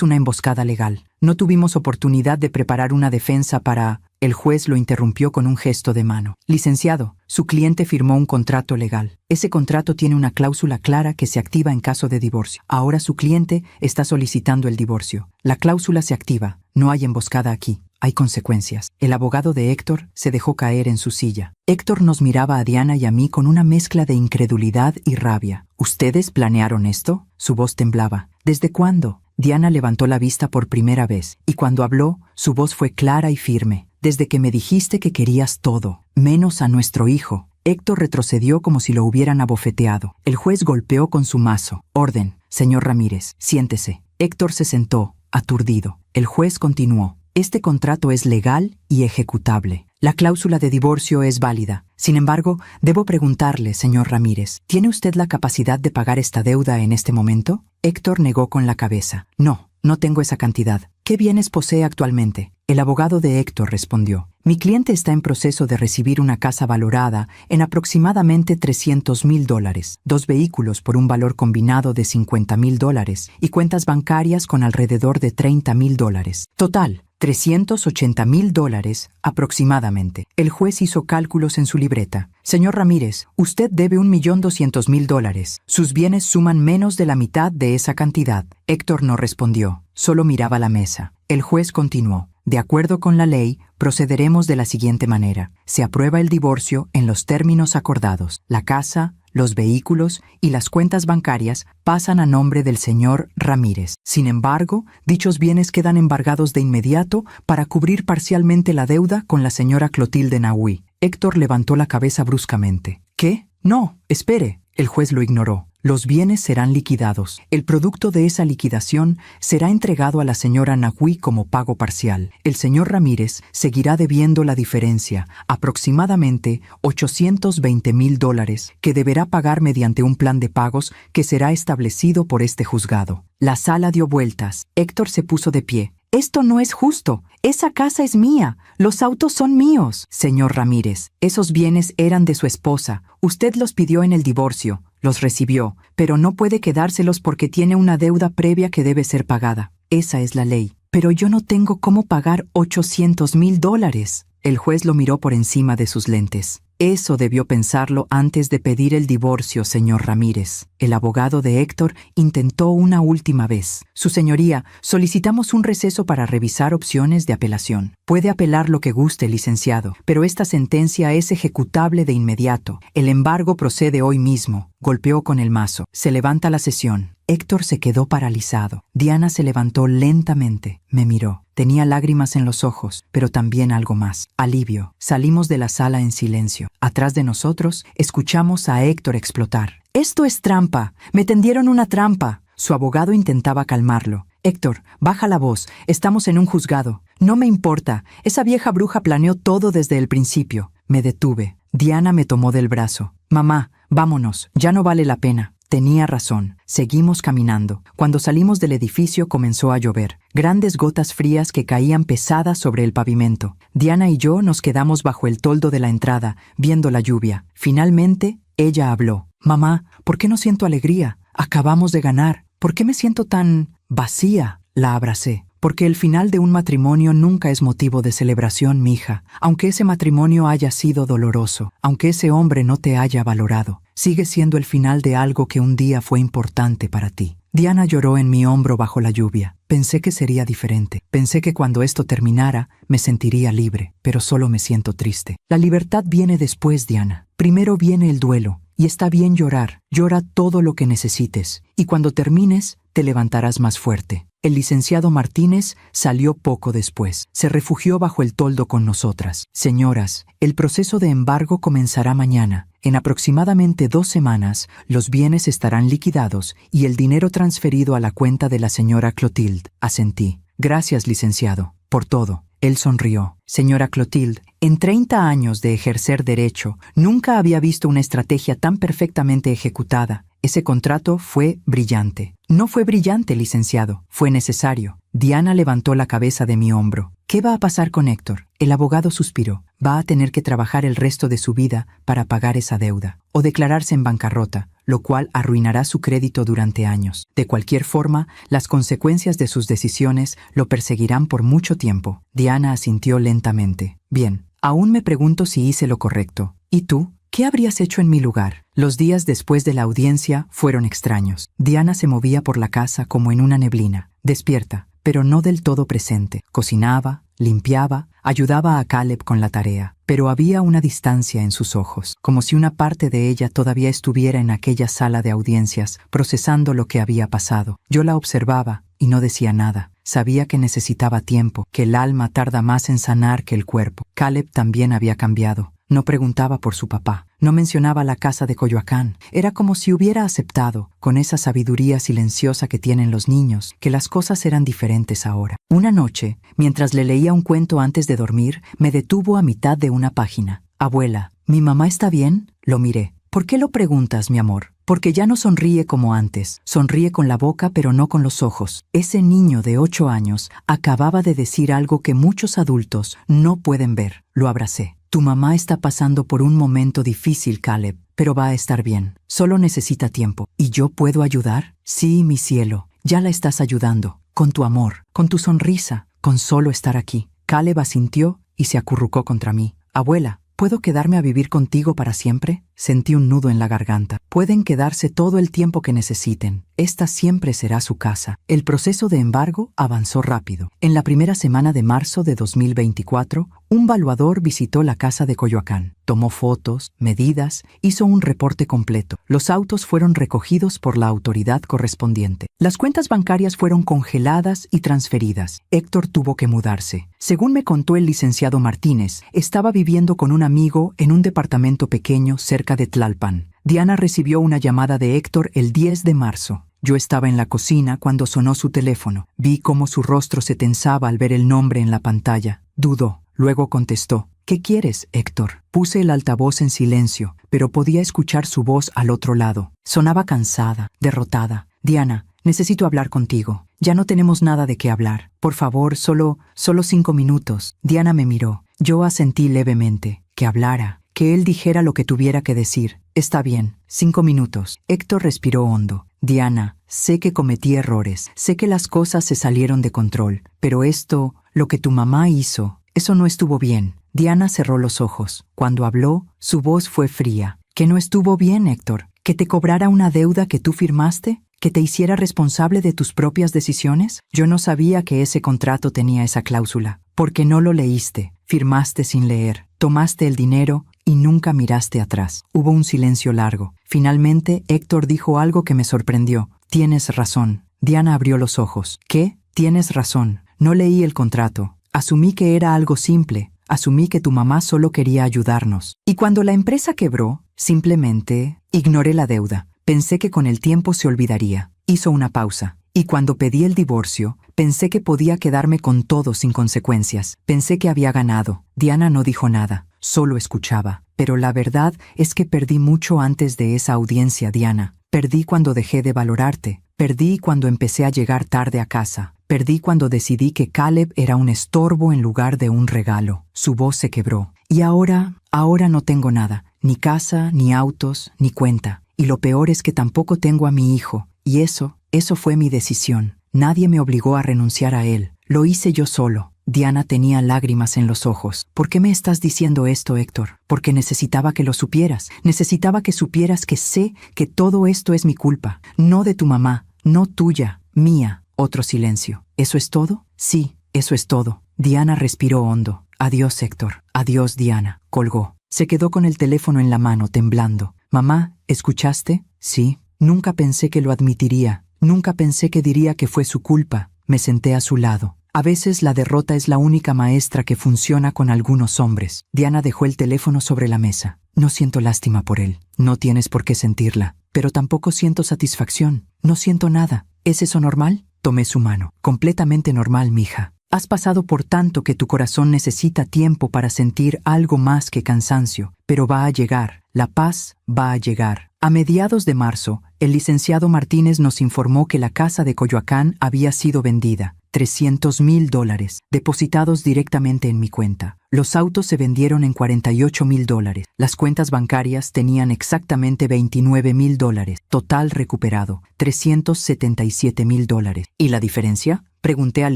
una emboscada legal. No tuvimos oportunidad de preparar una defensa para... El juez lo interrumpió con un gesto de mano. Licenciado, su cliente firmó un contrato legal. Ese contrato tiene una cláusula clara que se activa en caso de divorcio. Ahora su cliente está solicitando el divorcio. La cláusula se activa. No hay emboscada aquí. Hay consecuencias. El abogado de Héctor se dejó caer en su silla. Héctor nos miraba a Diana y a mí con una mezcla de incredulidad y rabia. ¿Ustedes planearon esto? Su voz temblaba. ¿Desde cuándo? Diana levantó la vista por primera vez, y cuando habló, su voz fue clara y firme. Desde que me dijiste que querías todo, menos a nuestro hijo. Héctor retrocedió como si lo hubieran abofeteado. El juez golpeó con su mazo. Orden, señor Ramírez, siéntese. Héctor se sentó, aturdido. El juez continuó. Este contrato es legal y ejecutable. La cláusula de divorcio es válida. Sin embargo, debo preguntarle, señor Ramírez, ¿tiene usted la capacidad de pagar esta deuda en este momento? Héctor negó con la cabeza. No tengo esa cantidad. ¿Qué bienes posee actualmente? El abogado de Héctor respondió. Mi cliente está en proceso de recibir una casa valorada en aproximadamente $300,000, 2 vehículos por un valor combinado de $50,000 y cuentas bancarias con alrededor de $30,000. Total, $380,000 aproximadamente. El juez hizo cálculos en su libreta. Señor Ramírez, usted debe $1,200,000. Sus bienes suman menos de la mitad de esa cantidad. Héctor no respondió, solo miraba la mesa. El juez continuó. De acuerdo con la ley, procederemos de la siguiente manera. Se aprueba el divorcio en los términos acordados. La casa, los vehículos y las cuentas bancarias pasan a nombre del señor Ramírez. Sin embargo, dichos bienes quedan embargados de inmediato para cubrir parcialmente la deuda con la señora Clotilde Nahui. Héctor levantó la cabeza bruscamente. ¿Qué? No, espere. El juez lo ignoró. Los bienes serán liquidados. El producto de esa liquidación será entregado a la señora Nagüí como pago parcial. El señor Ramírez seguirá debiendo la diferencia, aproximadamente $820,000, que deberá pagar mediante un plan de pagos que será establecido por este juzgado. La sala dio vueltas. Héctor se puso de pie. «Esto no es justo. Esa casa es mía. Los autos son míos. Señor Ramírez, esos bienes eran de su esposa. Usted los pidió en el divorcio. Los recibió, pero no puede quedárselos porque tiene una deuda previa que debe ser pagada. Esa es la ley. Pero yo no tengo cómo pagar $800,000. El juez lo miró por encima de sus lentes. Eso debió pensarlo antes de pedir el divorcio, señor Ramírez. El abogado de Héctor intentó una última vez. Su señoría, solicitamos un receso para revisar opciones de apelación. Puede apelar lo que guste, licenciado, pero esta sentencia es ejecutable de inmediato. El embargo procede hoy mismo. Golpeó con el mazo. Se levanta la sesión. Héctor se quedó paralizado. Diana se levantó lentamente. Me miró. Tenía lágrimas en los ojos, pero también algo más. Alivio. Salimos de la sala en silencio. Atrás de nosotros, escuchamos a Héctor explotar. «Esto es trampa. Me tendieron una trampa». Su abogado intentaba calmarlo. «Héctor, baja la voz. Estamos en un juzgado». «No me importa. Esa vieja bruja planeó todo desde el principio». Me detuve. Diana me tomó del brazo. «Mamá, vámonos. Ya no vale la pena». Tenía razón. Seguimos caminando. Cuando salimos del edificio comenzó a llover. Grandes gotas frías que caían pesadas sobre el pavimento. Diana y yo nos quedamos bajo el toldo de la entrada, viendo la lluvia. Finalmente, ella habló. «Mamá, ¿por qué no siento alegría? Acabamos de ganar. ¿Por qué me siento tan vacía?» La abracé. «Porque el final de un matrimonio nunca es motivo de celebración, mija. Aunque ese matrimonio haya sido doloroso, aunque ese hombre no te haya valorado, sigue siendo el final de algo que un día fue importante para ti». Diana lloró en mi hombro bajo la lluvia. Pensé que sería diferente. Pensé que cuando esto terminara, me sentiría libre, pero solo me siento triste. La libertad viene después, Diana. Primero viene el duelo. Y está bien llorar. Llora todo lo que necesites. Y cuando termines, te levantarás más fuerte. El licenciado Martínez salió poco después. Se refugió bajo el toldo con nosotras. «Señoras, el proceso de embargo comenzará mañana. En aproximadamente 2 semanas, los bienes estarán liquidados y el dinero transferido a la cuenta de la señora Clotilde». Asentí. «Gracias, licenciado, por todo». Él sonrió. «Señora Clotilde, en 30 años de ejercer derecho, nunca había visto una estrategia tan perfectamente ejecutada. Ese contrato fue brillante». «No fue brillante, licenciado. Fue necesario». Diana levantó la cabeza de mi hombro. «¿Qué va a pasar con Héctor?». El abogado suspiró. «Va a tener que trabajar el resto de su vida para pagar esa deuda, o declararse en bancarrota, lo cual arruinará su crédito durante años. De cualquier forma, las consecuencias de sus decisiones lo perseguirán por mucho tiempo». Diana asintió lentamente. «Bien, aún me pregunto si hice lo correcto. ¿Y tú? ¿Qué habrías hecho en mi lugar?». Los días después de la audiencia fueron extraños. Diana se movía por la casa como en una neblina, despierta, pero no del todo presente. Cocinaba, limpiaba, ayudaba a Caleb con la tarea, pero había una distancia en sus ojos, como si una parte de ella todavía estuviera en aquella sala de audiencias, procesando lo que había pasado. Yo la observaba y no decía nada. Sabía que necesitaba tiempo, que el alma tarda más en sanar que el cuerpo. Caleb también había cambiado. No preguntaba por su papá. No mencionaba la casa de Coyoacán. Era como si hubiera aceptado, con esa sabiduría silenciosa que tienen los niños, que las cosas eran diferentes ahora. Una noche, mientras le leía un cuento antes de dormir, me detuvo a mitad de una página. «Abuela, ¿mi mamá está bien?». Lo miré. «¿Por qué lo preguntas, mi amor?». «Porque ya no sonríe como antes. Sonríe con la boca pero no con los ojos». Ese niño de 8 años acababa de decir algo que muchos adultos no pueden ver. Lo abracé. «Tu mamá está pasando por un momento difícil, Caleb, pero va a estar bien. Solo necesita tiempo. ¿Y yo puedo ayudar?». «Sí, mi cielo. Ya la estás ayudando. Con tu amor, con tu sonrisa, con solo estar aquí». Caleb asintió y se acurrucó contra mí. «Abuela, ¿puedo quedarme a vivir contigo para siempre?». Sentí un nudo en la garganta. «Pueden quedarse todo el tiempo que necesiten. Esta siempre será su casa». El proceso de embargo avanzó rápido. En la primera semana de marzo de 2024, un valuador visitó la casa de Coyoacán. Tomó fotos, medidas, hizo un reporte completo. Los autos fueron recogidos por la autoridad correspondiente. Las cuentas bancarias fueron congeladas y transferidas. Héctor tuvo que mudarse. Según me contó el licenciado Martínez, estaba viviendo con un amigo en un departamento pequeño cerca de Tlalpan. Diana recibió una llamada de Héctor el 10 de marzo. Yo estaba en la cocina cuando sonó su teléfono. Vi cómo su rostro se tensaba al ver el nombre en la pantalla. Dudó. Luego contestó. ¿Qué quieres, Héctor? Puse el altavoz en silencio, pero podía escuchar su voz al otro lado. Sonaba cansada, derrotada. Diana, necesito hablar contigo. Ya no tenemos nada de qué hablar. Por favor, solo 5 minutos. Diana me miró. Yo asentí levemente. Que hablara. Que él dijera lo que tuviera que decir. Está bien. 5 minutos. Héctor respiró hondo. Diana, sé que cometí errores. Sé que las cosas se salieron de control. Pero esto, lo que tu mamá hizo, eso no estuvo bien. Diana cerró los ojos. Cuando habló, su voz fue fría. ¿Que no estuvo bien, Héctor? ¿Que te cobrara una deuda que tú firmaste? ¿Que te hiciera responsable de tus propias decisiones? Yo no sabía que ese contrato tenía esa cláusula. Porque no lo leíste. Firmaste sin leer. Tomaste el dinero y nunca miraste atrás. Hubo un silencio largo. Finalmente, Héctor dijo algo que me sorprendió. Tienes razón. Diana abrió los ojos. ¿Qué? Tienes razón. No leí el contrato. Asumí que era algo simple. Asumí que tu mamá solo quería ayudarnos. Y cuando la empresa quebró, simplemente ignoré la deuda. Pensé que con el tiempo se olvidaría. Hizo una pausa. Y cuando pedí el divorcio, pensé que podía quedarme con todo sin consecuencias. Pensé que había ganado. Diana no dijo nada. Solo escuchaba. Pero la verdad es que perdí mucho antes de esa audiencia, Diana. Perdí cuando dejé de valorarte. Perdí cuando empecé a llegar tarde a casa. Perdí cuando decidí que Caleb era un estorbo en lugar de un regalo. Su voz se quebró. Y ahora no tengo nada. Ni casa, ni autos, ni cuenta. Y lo peor es que tampoco tengo a mi hijo. Y eso fue mi decisión. Nadie me obligó a renunciar a él. Lo hice yo solo. Diana tenía lágrimas en los ojos. ¿Por qué me estás diciendo esto, Héctor? Porque necesitaba que lo supieras. Necesitaba que supieras que sé que todo esto es mi culpa. No de tu mamá, no tuya, mía. Otro silencio. ¿Eso es todo? Sí, eso es todo. Diana respiró hondo. Adiós, Héctor. Adiós, Diana. Colgó. Se quedó con el teléfono en la mano, temblando. Mamá, ¿escuchaste? Sí. Nunca pensé que lo admitiría. Nunca pensé que diría que fue su culpa. Me senté a su lado. A veces la derrota es la única maestra que funciona con algunos hombres. Diana dejó el teléfono sobre la mesa. No siento lástima por él. No tienes por qué sentirla. Pero tampoco siento satisfacción. No siento nada. ¿Es eso normal? Tomé su mano. Completamente normal, mija. Has pasado por tanto que tu corazón necesita tiempo para sentir algo más que cansancio. Pero va a llegar. La paz va a llegar. A mediados de marzo, el licenciado Martínez nos informó que la casa de Coyoacán había sido vendida. $300,000, depositados directamente en mi cuenta. Los autos se vendieron en $48,000. Las cuentas bancarias tenían exactamente $29,000. Total recuperado, $377,000. ¿Y la diferencia? Pregunté al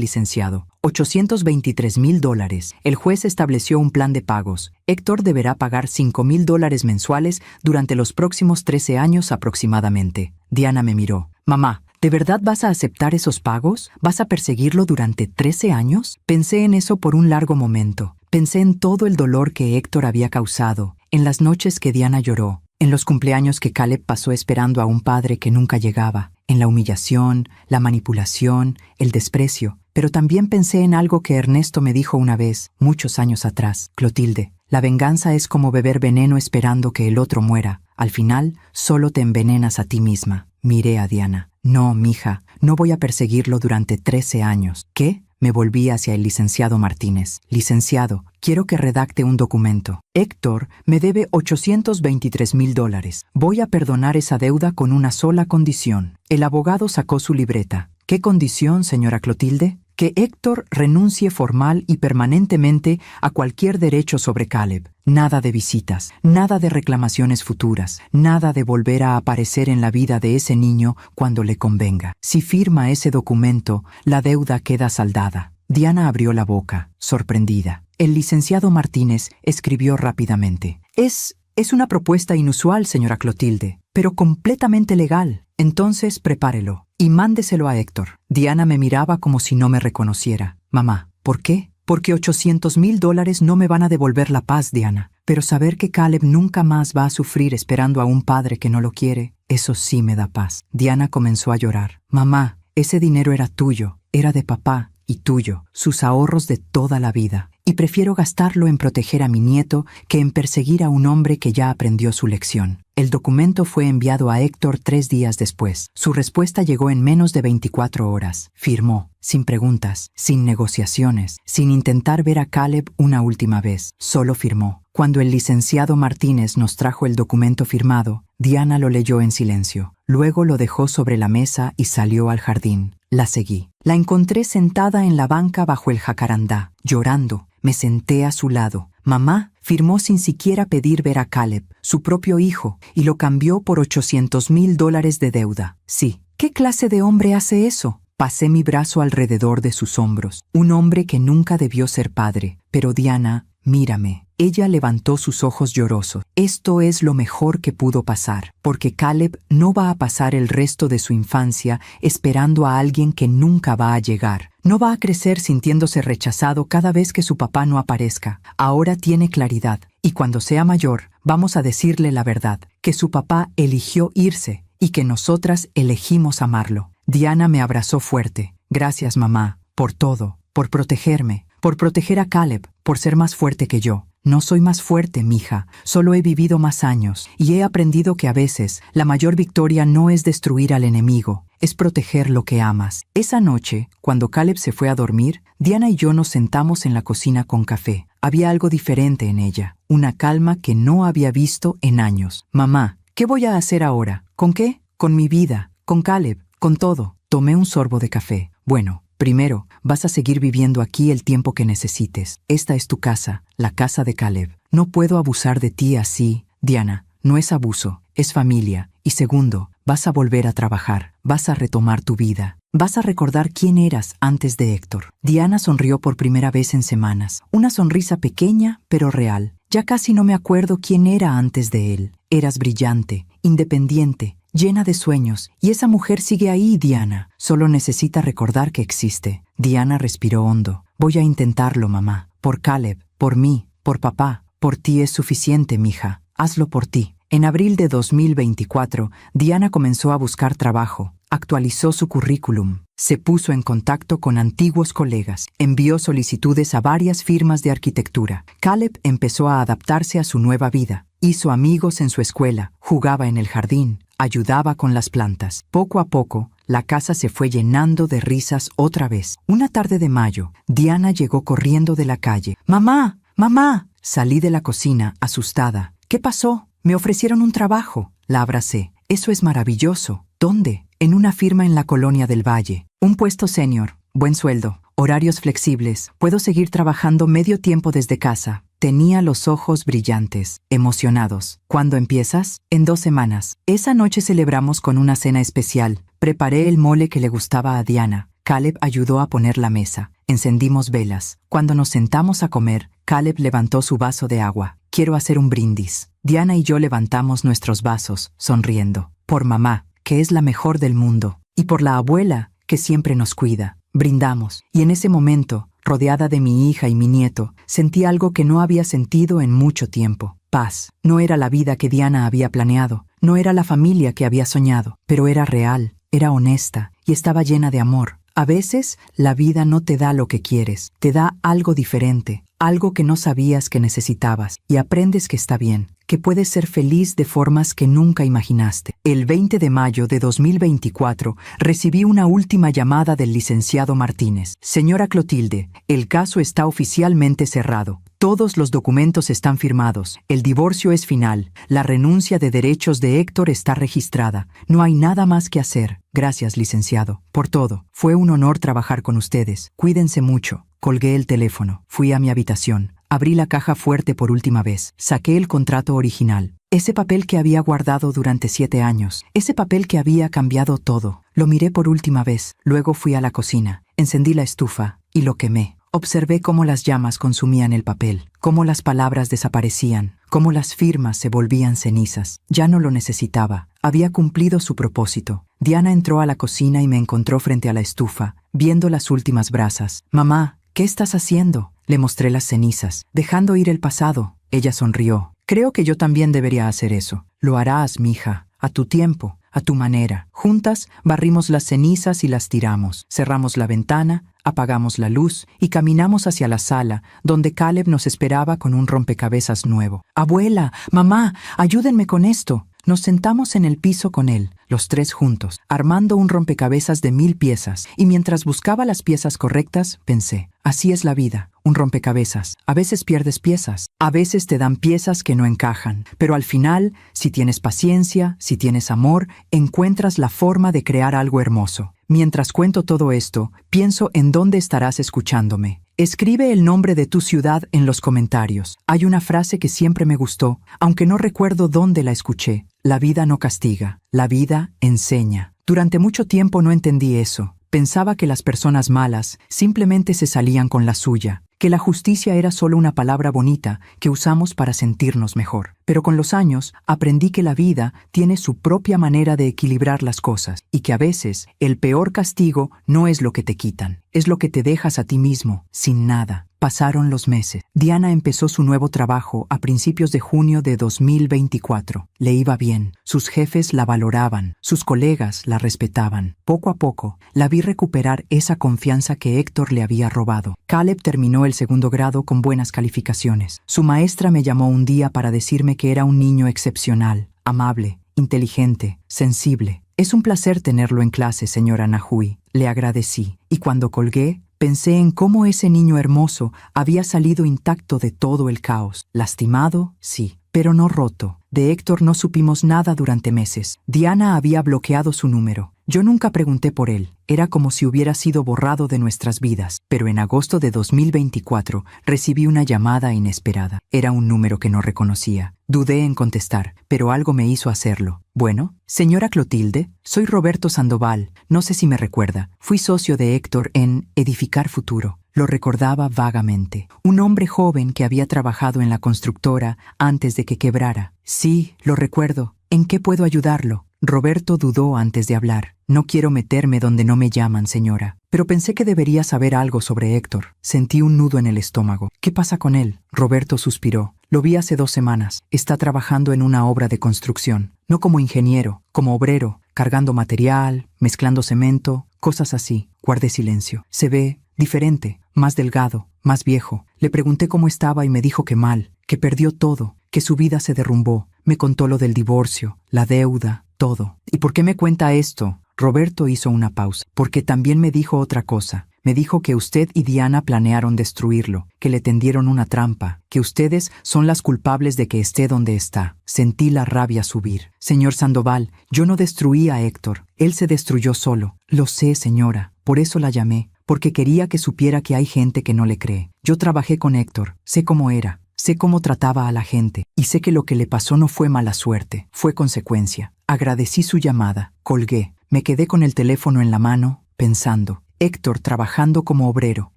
licenciado. $823,000. El juez estableció un plan de pagos. Héctor deberá pagar $5,000 mensuales durante los próximos 13 años aproximadamente. Diana me miró. Mamá, ¿de verdad vas a aceptar esos pagos? ¿Vas a perseguirlo durante 13 años? Pensé en eso por un largo momento. Pensé en todo el dolor que Héctor había causado, en las noches que Diana lloró, en los cumpleaños que Caleb pasó esperando a un padre que nunca llegaba, en la humillación, la manipulación, el desprecio. Pero también pensé en algo que Ernesto me dijo una vez, muchos años atrás. Clotilde, la venganza es como beber veneno esperando que el otro muera. Al final, solo te envenenas a ti misma. Miré a Diana. No, mija, no voy a perseguirlo durante 13 años. ¿Qué? Me volví hacia el licenciado Martínez. Licenciado, quiero que redacte un documento. Héctor me debe $823,000. Voy a perdonar esa deuda con una sola condición. El abogado sacó su libreta. ¿Qué condición, señora Clotilde? Que Héctor renuncie formal y permanentemente a cualquier derecho sobre Caleb. Nada de visitas, nada de reclamaciones futuras, nada de volver a aparecer en la vida de ese niño cuando le convenga. Si firma ese documento, la deuda queda saldada. Diana abrió la boca, sorprendida. El licenciado Martínez escribió rápidamente. Es una propuesta inusual, señora Clotilde, pero completamente legal. Entonces prepárelo y mándeselo a Héctor. Diana me miraba como si no me reconociera. Mamá, ¿por qué? Porque $800,000 no me van a devolver la paz, Diana. Pero saber que Caleb nunca más va a sufrir esperando a un padre que no lo quiere, eso sí me da paz. Diana comenzó a llorar. Mamá, ese dinero era tuyo, era de papá y tuyo, sus ahorros de toda la vida. y prefiero gastarlo en proteger a mi nieto que en perseguir a un hombre que ya aprendió su lección. El documento fue enviado a Héctor 3 días después. Su respuesta llegó en menos de 24 horas. Firmó, sin preguntas, sin negociaciones, sin intentar ver a Caleb una última vez. Solo firmó. Cuando el licenciado Martínez nos trajo el documento firmado, Diana lo leyó en silencio. Luego lo dejó sobre la mesa y salió al jardín. La seguí. La encontré sentada en la banca bajo el jacarandá, llorando. Me senté a su lado. Mamá firmó sin siquiera pedir ver a Caleb, su propio hijo, y lo cambió por $800,000 de deuda. Sí. ¿Qué clase de hombre hace eso? Pasé mi brazo alrededor de sus hombros. Un hombre que nunca debió ser padre. Pero Diana, mírame. Ella levantó sus ojos llorosos. Esto es lo mejor que pudo pasar, porque Caleb no va a pasar el resto de su infancia esperando a alguien que nunca va a llegar. No va a crecer sintiéndose rechazado cada vez que su papá no aparezca. Ahora tiene claridad, y cuando sea mayor, vamos a decirle la verdad, que su papá eligió irse y que nosotras elegimos amarlo. Diana me abrazó fuerte. Gracias, mamá, por todo, por protegerme, por proteger a Caleb, por ser más fuerte que yo. No soy más fuerte, mija, solo he vivido más años y he aprendido que a veces la mayor victoria no es destruir al enemigo, es proteger lo que amas. Esa noche, cuando Caleb se fue a dormir, Diana y yo nos sentamos en la cocina con café. Había algo diferente en ella, una calma que no había visto en años. Mamá, ¿qué voy a hacer ahora? ¿Con qué? Con mi vida, con Caleb, con todo. Tomé un sorbo de café. Bueno, primero, vas a seguir viviendo aquí el tiempo que necesites. Esta es tu casa, la casa de Caleb. No puedo abusar de ti así, Diana. No es abuso, es familia. Y segundo, vas a volver a trabajar. Vas a retomar tu vida. Vas a recordar quién eras antes de Héctor. Diana sonrió por primera vez en semanas. Una sonrisa pequeña, pero real. Ya casi no me acuerdo quién era antes de él. Eras brillante, independiente, llena de sueños, y esa mujer sigue ahí, Diana. Solo necesita recordar que existe. Diana respiró hondo. Voy a intentarlo, mamá. Por Caleb, por mí, por papá. Por ti es suficiente, mija. Hazlo por ti. En abril de 2024, Diana comenzó a buscar trabajo. Actualizó su currículum. Se puso en contacto con antiguos colegas. Envió solicitudes a varias firmas de arquitectura. Caleb empezó a adaptarse a su nueva vida. Hizo amigos en su escuela. Jugaba en el jardín. Ayudaba con las plantas. Poco a poco, la casa se fue llenando de risas otra vez. Una tarde de mayo, Diana llegó corriendo de la calle. ¡Mamá! ¡Mamá! Salí de la cocina, asustada. ¿Qué pasó? Me ofrecieron un trabajo. La abracé. Eso es maravilloso. ¿Dónde? En una firma en la Colonia del Valle. Un puesto senior. Buen sueldo. Horarios flexibles. Puedo seguir trabajando medio tiempo desde casa. Tenía los ojos brillantes, emocionados. ¿Cuándo empiezas? En 2 semanas. Esa noche celebramos con una cena especial. Preparé el mole que le gustaba a Diana. Caleb ayudó a poner la mesa. Encendimos velas. Cuando nos sentamos a comer, Caleb levantó su vaso de agua. Quiero hacer un brindis. Diana y yo levantamos nuestros vasos, sonriendo. Por mamá, que es la mejor del mundo. Y por la abuela, que siempre nos cuida. Brindamos. Y en ese momento, rodeada de mi hija y mi nieto, sentí algo que no había sentido en mucho tiempo. Paz. No era la vida que Diana había planeado. No era la familia que había soñado. Pero era real, era honesta y estaba llena de amor. A veces, la vida no te da lo que quieres. Te da algo diferente. Algo que no sabías que necesitabas. Y aprendes que está bien. Que puedes ser feliz de formas que nunca imaginaste. El 20 de mayo de 2024 recibí una última llamada del licenciado Martínez. Señora Clotilde, el caso está oficialmente cerrado. Todos los documentos están firmados. El divorcio es final. La renuncia de derechos de Héctor está registrada. No hay nada más que hacer. Gracias, licenciado, por todo. Fue un honor trabajar con ustedes. Cuídense mucho. Colgué el teléfono. Fui a mi habitación. Abrí la caja fuerte por última vez. Saqué el contrato original. Ese papel que había guardado durante 7 años. Ese papel que había cambiado todo. Lo miré por última vez. Luego fui a la cocina. Encendí la estufa y lo quemé. Observé cómo las llamas consumían el papel, cómo las palabras desaparecían, cómo las firmas se volvían cenizas. Ya no lo necesitaba. Había cumplido su propósito. Diana entró a la cocina y me encontró frente a la estufa, viendo las últimas brasas. «Mamá, ¿qué estás haciendo?». Le mostré las cenizas, dejando ir el pasado. Ella sonrió. «Creo que yo también debería hacer eso». «Lo harás, mija, a tu tiempo, a tu manera». Juntas barrimos las cenizas y las tiramos. Cerramos la ventana, Apagamos la luz y caminamos hacia la sala, donde Caleb nos esperaba con un rompecabezas nuevo. «Abuela, mamá, ayúdenme con esto». Nos sentamos en el piso con él, los tres juntos, armando un rompecabezas de 1000 piezas, y mientras buscaba las piezas correctas, pensé, así es la vida, un rompecabezas. A veces pierdes piezas, a veces te dan piezas que no encajan, pero al final, si tienes paciencia, si tienes amor, encuentras la forma de crear algo hermoso. Mientras cuento todo esto, pienso en dónde estarás escuchándome. Escribe el nombre de tu ciudad en los comentarios. Hay una frase que siempre me gustó, aunque no recuerdo dónde la escuché. La vida no castiga, la vida enseña. Durante mucho tiempo no entendí eso. Pensaba que las personas malas simplemente se salían con la suya, que la justicia era solo una palabra bonita que usamos para sentirnos mejor. Pero con los años aprendí que la vida tiene su propia manera de equilibrar las cosas y que a veces el peor castigo no es lo que te quitan, es lo que te dejas a ti mismo, sin nada. Pasaron los meses. Diana empezó su nuevo trabajo a principios de junio de 2024. Le iba bien, sus jefes la valoraban, sus colegas la respetaban. Poco a poco, la vi recuperar esa confianza que Héctor le había robado. Caleb terminó el 2º grado con buenas calificaciones. Su maestra me llamó un día para decirme que era un niño excepcional, amable, inteligente, sensible. «Es un placer tenerlo en clase, señora Nahui», le agradecí, y cuando colgué, pensé en cómo ese niño hermoso había salido intacto de todo el caos. Lastimado, sí, pero no roto. De Héctor no supimos nada durante meses. Diana había bloqueado su número. Yo nunca pregunté por él. Era como si hubiera sido borrado de nuestras vidas. Pero en agosto de 2024 recibí una llamada inesperada. Era un número que no reconocía. Dudé en contestar, pero algo me hizo hacerlo. «Bueno, señora Clotilde, soy Roberto Sandoval. No sé si me recuerda. Fui socio de Héctor en Edificar Futuro». Lo recordaba vagamente. Un hombre joven que había trabajado en la constructora antes de que quebrara. «Sí, lo recuerdo. ¿En qué puedo ayudarlo?» Roberto dudó antes de hablar. «No quiero meterme donde no me llaman, señora. Pero pensé que debería saber algo sobre Héctor». Sentí un nudo en el estómago. «¿Qué pasa con él?» Roberto suspiró. «Lo vi hace 2 semanas. Está trabajando en una obra de construcción. No como ingeniero, como obrero, cargando material, mezclando cemento, cosas así». Guardé silencio. «Se ve diferente, más delgado, más viejo». Le pregunté cómo estaba y me dijo que mal, que perdió todo, que su vida se derrumbó. Me contó lo del divorcio, la deuda, todo. «¿Y por qué me cuenta esto?» Roberto hizo una pausa. «Porque también me dijo otra cosa. Me dijo que usted y Diana planearon destruirlo, que le tendieron una trampa, que ustedes son las culpables de que esté donde está». Sentí la rabia subir. «Señor Sandoval, yo no destruí a Héctor. Él se destruyó solo». «Lo sé, señora. Por eso la llamé, porque quería que supiera que hay gente que no le cree. Yo trabajé con Héctor. Sé cómo era. Sé cómo trataba a la gente. Y sé que lo que le pasó no fue mala suerte. Fue consecuencia». Agradecí su llamada. Colgué. Me quedé con el teléfono en la mano, pensando. Héctor trabajando como obrero,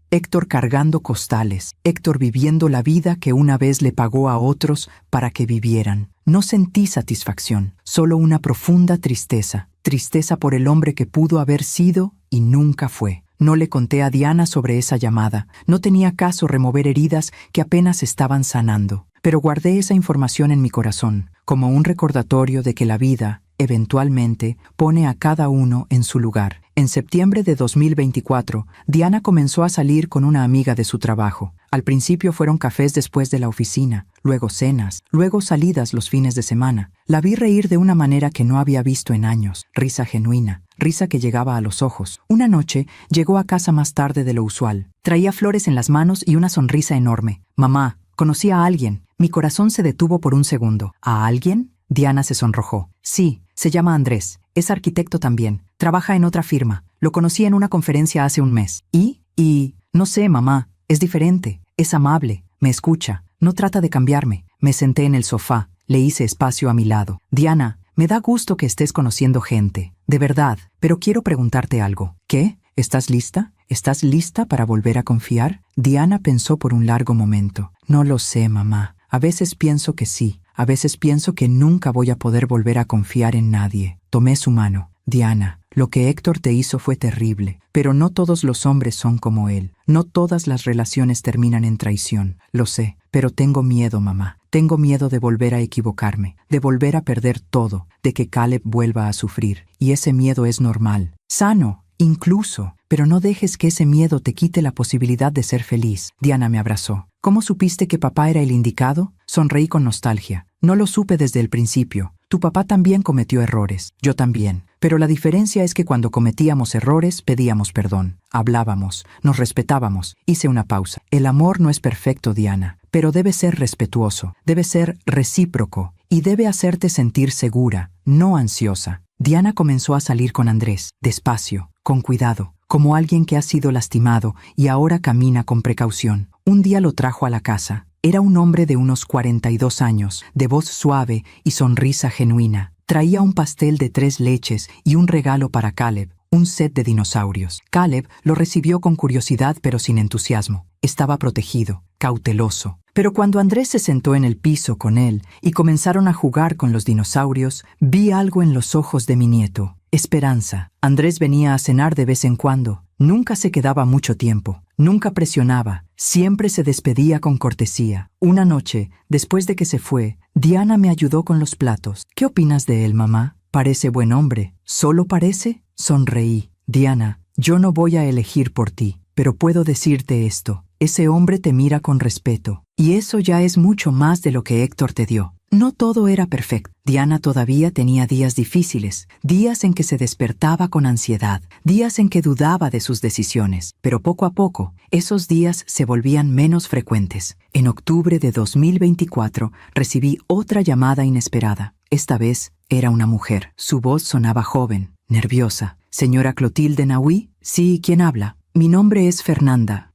Héctor cargando costales, Héctor viviendo la vida que una vez le pagó a otros para que vivieran. No sentí satisfacción, solo una profunda tristeza. Tristeza por el hombre que pudo haber sido y nunca fue. No le conté a Diana sobre esa llamada. No tenía caso remover heridas que apenas estaban sanando. Pero guardé esa información en mi corazón, como un recordatorio de que la vida, eventualmente, pone a cada uno en su lugar. En septiembre de 2024, Diana comenzó a salir con una amiga de su trabajo. Al principio fueron cafés después de la oficina, luego cenas, luego salidas los fines de semana. La vi reír de una manera que no había visto en años, risa genuina, risa que llegaba a los ojos. Una noche llegó a casa más tarde de lo usual. Traía flores en las manos y una sonrisa enorme. «Mamá, conocí a alguien». Mi corazón se detuvo por un segundo. «¿A alguien?» Diana se sonrojó. «Sí, se llama Andrés. Es arquitecto también. Trabaja en otra firma. Lo conocí en una conferencia hace un mes. ¿Y? No sé, mamá. Es diferente. Es amable. Me escucha. No trata de cambiarme». Me senté en el sofá. Le hice espacio a mi lado. «Diana, me da gusto que estés conociendo gente. De verdad. Pero quiero preguntarte algo». «¿Qué? ¿Estás lista? ¿Estás lista para volver a confiar?» Diana pensó por un largo momento. «No lo sé, mamá. A veces pienso que sí. A veces pienso que nunca voy a poder volver a confiar en nadie». Tomé su mano. «Diana, lo que Héctor te hizo fue terrible, pero no todos los hombres son como él. No todas las relaciones terminan en traición. Lo sé, pero tengo miedo, mamá. Tengo miedo de volver a equivocarme, de volver a perder todo, de que Caleb vuelva a sufrir. Y ese miedo es normal, sano, Incluso, pero no dejes que ese miedo te quite la posibilidad de ser feliz. Diana me abrazó. ¿Cómo supiste que papá era el indicado? Sonreí con nostalgia. No lo supe desde el principio. Tu papá también cometió errores. Yo también. Pero la diferencia es que cuando cometíamos errores, pedíamos perdón. Hablábamos, nos respetábamos. Hice una pausa. El amor no es perfecto, Diana, pero debe ser respetuoso, debe ser recíproco y debe hacerte sentir segura, no ansiosa. Diana comenzó a salir con Andrés, despacio, con cuidado, como alguien que ha sido lastimado y ahora camina con precaución. Un día lo trajo a la casa. Era un hombre de unos 42 años, de voz suave y sonrisa genuina. Traía un pastel de 3 leches y un regalo para Caleb, un set de dinosaurios. Caleb lo recibió con curiosidad pero sin entusiasmo. Estaba protegido, cauteloso. Pero cuando Andrés se sentó en el piso con él y comenzaron a jugar con los dinosaurios, vi algo en los ojos de mi nieto. Esperanza. Andrés venía a cenar de vez en cuando. Nunca se quedaba mucho tiempo. Nunca presionaba. Siempre se despedía con cortesía. Una noche, después de que se fue, Diana me ayudó con los platos. ¿Qué opinas de él, mamá? Parece buen hombre. ¿Solo parece? Sonreí. Diana, yo no voy a elegir por ti, pero puedo decirte esto. Ese hombre te mira con respeto. Y eso ya es mucho más de lo que Héctor te dio. No todo era perfecto. Diana todavía tenía días difíciles, días en que se despertaba con ansiedad, días en que dudaba de sus decisiones. Pero poco a poco, esos días se volvían menos frecuentes. En octubre de 2024 recibí otra llamada inesperada. Esta vez era una mujer. Su voz sonaba joven, nerviosa. ¿Señora Clotilde Nahui? Sí, ¿quién habla? Mi nombre es Fernanda.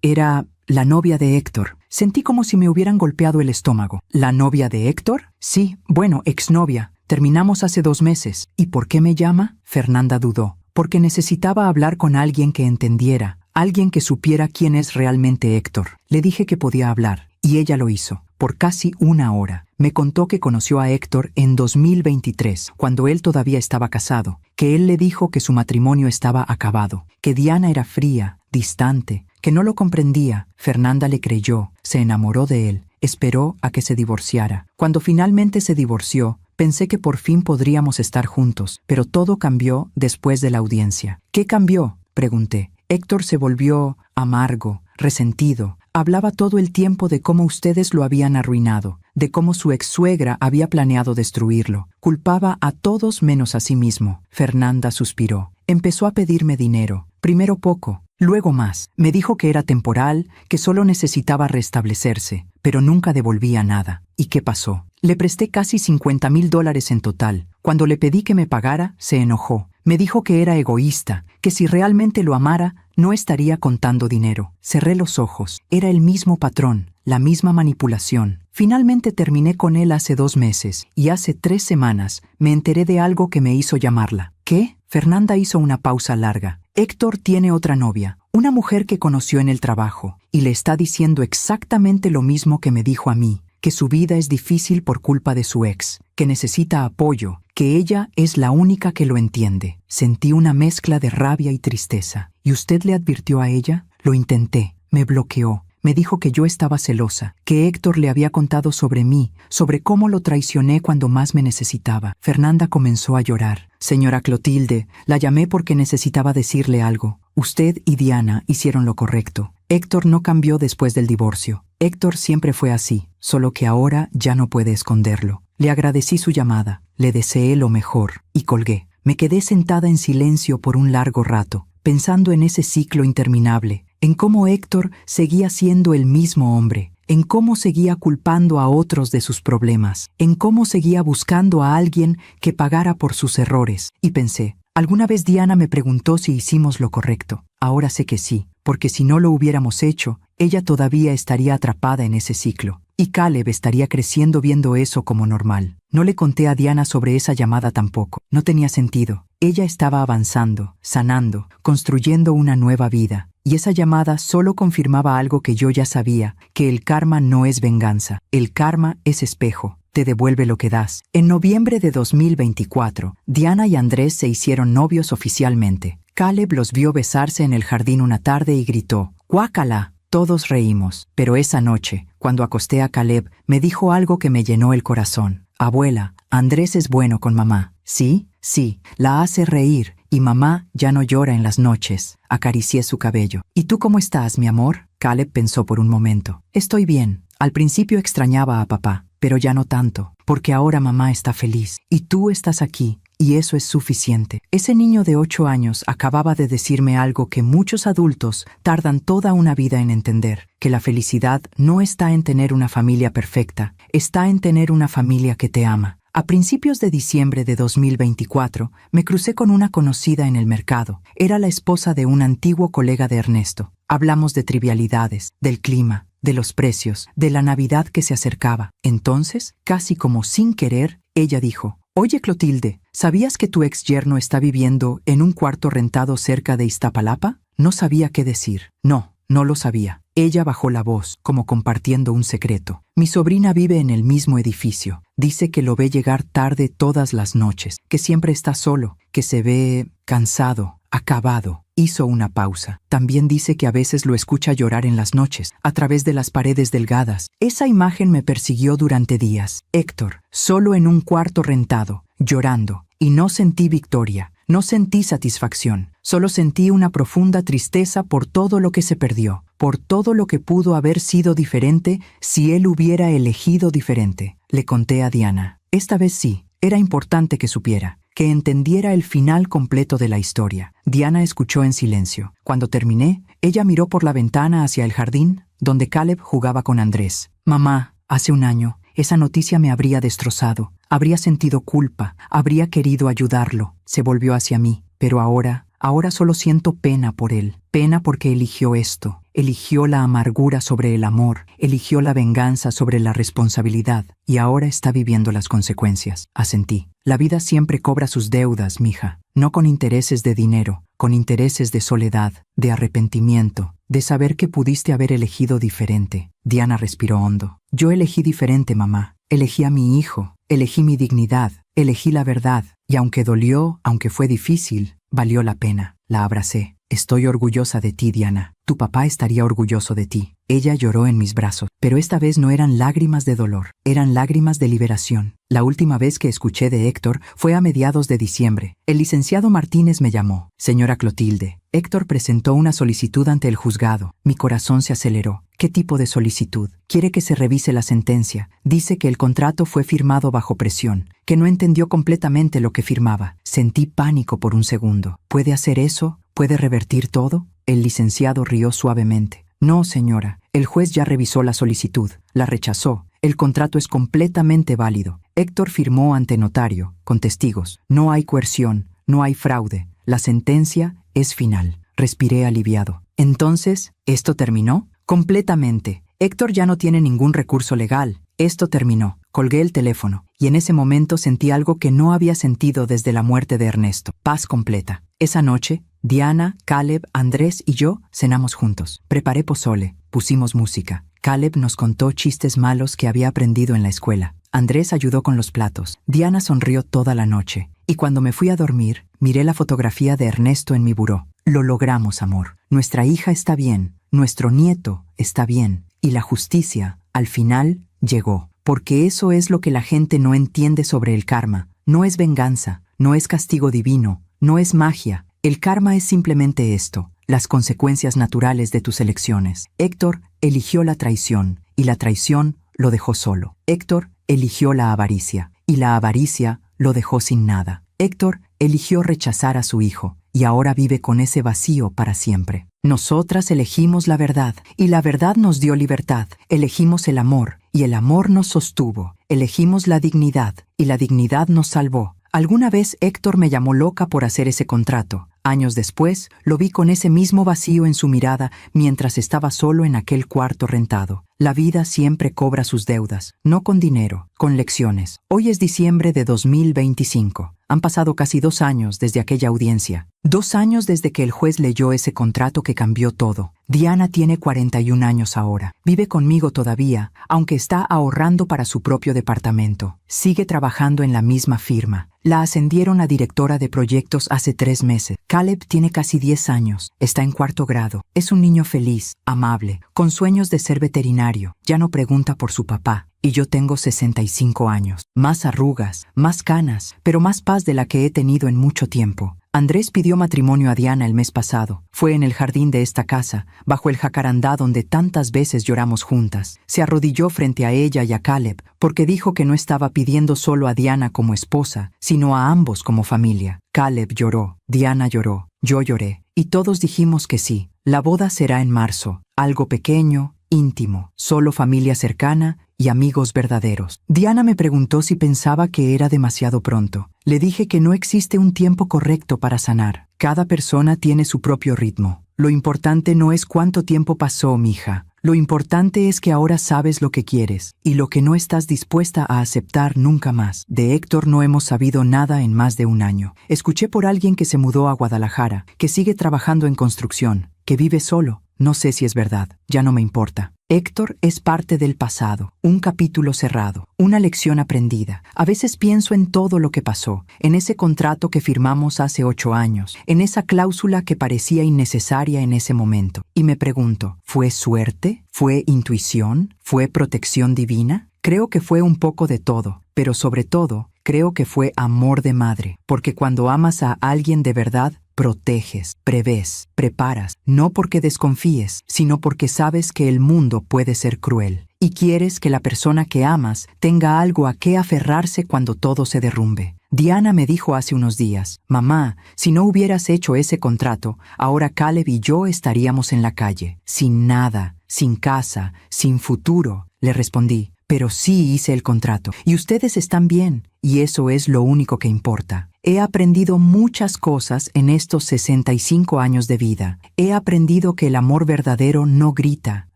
Era la novia de Héctor. Sentí como si me hubieran golpeado el estómago. ¿La novia de Héctor? Sí, bueno, exnovia. Terminamos hace 2 meses. ¿Y por qué me llama? Fernanda dudó. Porque necesitaba hablar con alguien que entendiera, alguien que supiera quién es realmente Héctor. Le dije que podía hablar, y ella lo hizo. Por casi 1 hora. Me contó que conoció a Héctor en 2023, cuando él todavía estaba casado, que él le dijo que su matrimonio estaba acabado, que Diana era fría, distante, que no lo comprendía. Fernanda le creyó, se enamoró de él, esperó a que se divorciara. Cuando finalmente se divorció, pensé que por fin podríamos estar juntos, pero todo cambió después de la audiencia. ¿Qué cambió?, pregunté. Héctor se volvió amargo, resentido. Hablaba todo el tiempo de cómo ustedes lo habían arruinado, de cómo su ex-suegra había planeado destruirlo. Culpaba a todos menos a sí mismo. Fernanda suspiró. Empezó a pedirme dinero. Primero poco, luego más. Me dijo que era temporal, que solo necesitaba restablecerse, pero nunca devolvía nada. ¿Y qué pasó? Le presté casi $50,000 en total. Cuando le pedí que me pagara, se enojó. Me dijo que era egoísta, que si realmente lo amara, no estaría contando dinero. Cerré los ojos. Era el mismo patrón, la misma manipulación. Finalmente terminé con él hace 2 meses, y hace 3 semanas me enteré de algo que me hizo llamarla. ¿Qué? Fernanda hizo una pausa larga. Héctor tiene otra novia, una mujer que conoció en el trabajo, y le está diciendo exactamente lo mismo que me dijo a mí, que su vida es difícil por culpa de su ex, que necesita apoyo, que ella es la única que lo entiende. Sentí una mezcla de rabia y tristeza. ¿Y usted le advirtió a ella? Lo intenté. Me bloqueó. Me dijo que yo estaba celosa, que Héctor le había contado sobre mí, sobre cómo lo traicioné cuando más me necesitaba. Fernanda comenzó a llorar. Señora Clotilde, la llamé porque necesitaba decirle algo. Usted y Diana hicieron lo correcto. Héctor no cambió después del divorcio. Héctor siempre fue así, solo que ahora ya no puede esconderlo. Le agradecí su llamada, le deseé lo mejor y colgué. Me quedé sentada en silencio por un largo rato, pensando en ese ciclo interminable, en cómo Héctor seguía siendo el mismo hombre, en cómo seguía culpando a otros de sus problemas, en cómo seguía buscando a alguien que pagara por sus errores. Y pensé, alguna vez Diana me preguntó si hicimos lo correcto. Ahora sé que sí, porque si no lo hubiéramos hecho, ella todavía estaría atrapada en ese ciclo. Y Caleb estaría creciendo viendo eso como normal. No le conté a Diana sobre esa llamada tampoco. No tenía sentido. Ella estaba avanzando, sanando, construyendo una nueva vida. Y esa llamada solo confirmaba algo que yo ya sabía, que el karma no es venganza. El karma es espejo. Te devuelve lo que das. En noviembre de 2024, Diana y Andrés se hicieron novios oficialmente. Caleb los vio besarse en el jardín una tarde y gritó, ¡guácala! Todos reímos, pero esa noche, cuando acosté a Caleb, me dijo algo que me llenó el corazón. Abuela, Andrés es bueno con mamá. ¿Sí? Sí, la hace reír Y mamá ya no llora en las noches. Acaricié su cabello. ¿Y tú cómo estás, mi amor? Caleb pensó por un momento. Estoy bien. Al principio extrañaba a papá, pero ya no tanto, porque ahora mamá está feliz. Y tú estás aquí. Y eso es suficiente. Ese niño de 8 años acababa de decirme algo que muchos adultos tardan toda una vida en entender, que la felicidad no está en tener una familia perfecta, está en tener una familia que te ama. A principios de diciembre de 2024, me crucé con una conocida en el mercado. Era la esposa de un antiguo colega de Ernesto. Hablamos de trivialidades, del clima, de los precios, de la Navidad que se acercaba. Entonces, casi como sin querer, ella dijo: «Oye, Clotilde, ¿sabías que tu ex yerno está viviendo en un cuarto rentado cerca de Iztapalapa?» No sabía qué decir. No lo sabía. Ella bajó la voz, como compartiendo un secreto. Mi sobrina vive en el mismo edificio. Dice que lo ve llegar tarde todas las noches, que siempre está solo, que se ve cansado, acabado. Hizo una pausa. También dice que a veces lo escucha llorar en las noches, a través de las paredes delgadas. Esa imagen me persiguió durante días. Héctor, solo en un cuarto rentado, llorando. Y no sentí victoria, no sentí satisfacción. Solo sentí una profunda tristeza por todo lo que se perdió, por todo lo que pudo haber sido diferente si él hubiera elegido diferente. Le conté a Diana. Esta vez sí, era importante que supiera, que entendiera el final completo de la historia. Diana escuchó en silencio. Cuando terminé, ella miró por la ventana hacia el jardín, donde Caleb jugaba con Andrés. «Mamá, hace un año, esa noticia me habría destrozado. Habría sentido culpa, habría querido ayudarlo». Se volvió hacia mí. «Pero ahora solo siento pena por él. Pena porque eligió esto. Eligió la amargura sobre el amor. Eligió la venganza sobre la responsabilidad. Y ahora está viviendo las consecuencias». Asentí. «La vida siempre cobra sus deudas, mija. No con intereses de dinero, con intereses de soledad, de arrepentimiento, de saber que pudiste haber elegido diferente». Diana respiró hondo. «Yo elegí diferente, mamá. Elegí a mi hijo. Elegí mi dignidad. Elegí la verdad. Y aunque dolió, aunque fue difícil, valió la pena». La abracé. «Estoy orgullosa de ti, Diana. Tu papá estaría orgulloso de ti». Ella lloró en mis brazos, pero esta vez no eran lágrimas de dolor, eran lágrimas de liberación. La última vez que escuché de Héctor fue a mediados de diciembre. El licenciado Martínez me llamó. «Señora Clotilde, Héctor presentó una solicitud ante el juzgado». Mi corazón se aceleró. «¿Qué tipo de solicitud?» «Quiere que se revise la sentencia. Dice que el contrato fue firmado bajo presión, que no entendió completamente lo que firmaba». Sentí pánico por un segundo. «¿Puede hacer eso? ¿Puede revertir todo?» El licenciado rió suavemente. «No, señora. El juez ya revisó la solicitud. La rechazó. El contrato es completamente válido. Héctor firmó ante notario, con testigos. No hay coerción, no hay fraude. La sentencia es final». Respiré aliviado. «Entonces, ¿esto terminó?» «Completamente. Héctor ya no tiene ningún recurso legal. Esto terminó». Colgué el teléfono, y en ese momento sentí algo que no había sentido desde la muerte de Ernesto. Paz completa. Esa noche, Diana, Caleb, Andrés y yo cenamos juntos. Preparé pozole, pusimos música. Caleb nos contó chistes malos que había aprendido en la escuela. Andrés ayudó con los platos. Diana sonrió toda la noche. Y cuando me fui a dormir, miré la fotografía de Ernesto en mi buró. Lo logramos, amor. Nuestra hija está bien. Nuestro nieto está bien. Y la justicia, al final, llegó. Porque eso es lo que la gente no entiende sobre el karma. No es venganza, no es castigo divino, no es magia. El karma es simplemente esto, las consecuencias naturales de tus elecciones. Héctor eligió la traición, y la traición lo dejó solo. Héctor eligió la avaricia, y la avaricia lo dejó sin nada. Héctor eligió rechazar a su hijo, y ahora vive con ese vacío para siempre. Nosotras elegimos la verdad, y la verdad nos dio libertad. Elegimos el amor, y el amor nos sostuvo. Elegimos la dignidad, y la dignidad nos salvó. Alguna vez Héctor me llamó loca por hacer ese contrato. Años después, lo vi con ese mismo vacío en su mirada mientras estaba solo en aquel cuarto rentado. La vida siempre cobra sus deudas, no con dinero, con lecciones. Hoy es diciembre de 2025. Han pasado casi 2 años desde aquella audiencia. 2 años desde que el juez leyó ese contrato que cambió todo. Diana tiene 41 años ahora. Vive conmigo todavía, aunque está ahorrando para su propio departamento. Sigue trabajando en la misma firma. La ascendieron a directora de proyectos hace 3 meses. Caleb tiene casi 10 años. Está en 4º grado. Es un niño feliz, amable, con sueños de ser veterinario. Ya no pregunta por su papá. y yo tengo 65 años. Más arrugas, más canas, pero más paz de la que he tenido en mucho tiempo. Andrés pidió matrimonio a Diana el mes pasado. Fue en el jardín de esta casa, bajo el jacarandá donde tantas veces lloramos juntas. Se arrodilló frente a ella y a Caleb, porque dijo que no estaba pidiendo solo a Diana como esposa, sino a ambos como familia. Caleb lloró, Diana lloró, yo lloré, y todos dijimos que sí. La boda será en marzo, algo pequeño, íntimo, solo familia cercana y amigos verdaderos. Diana me preguntó si pensaba que era demasiado pronto. Le dije que no existe un tiempo correcto para sanar. Cada persona tiene su propio ritmo. Lo importante no es cuánto tiempo pasó, mija. Lo importante es que ahora sabes lo que quieres y lo que no estás dispuesta a aceptar nunca más. De Héctor no hemos sabido nada en más de un año. Escuché por alguien que se mudó a Guadalajara, que sigue trabajando en construcción, que vive solo. No sé si es verdad, ya no me importa. Héctor es parte del pasado, un capítulo cerrado, una lección aprendida. A veces pienso en todo lo que pasó, en ese contrato que firmamos hace 8 años, en esa cláusula que parecía innecesaria en ese momento. Y me pregunto, ¿fue suerte? ¿Fue intuición? ¿Fue protección divina? Creo que fue un poco de todo, pero sobre todo, creo que fue amor de madre, porque cuando amas a alguien de verdad, proteges, prevés, preparas, no porque desconfíes, sino porque sabes que el mundo puede ser cruel y quieres que la persona que amas tenga algo a qué aferrarse cuando todo se derrumbe. Diana me dijo hace unos días, mamá, si no hubieras hecho ese contrato, ahora Caleb y yo estaríamos en la calle, sin nada, sin casa, sin futuro. Le respondí, pero sí hice el contrato y ustedes están bien y eso es lo único que importa. He aprendido muchas cosas en estos 65 años de vida. He aprendido que el amor verdadero no grita,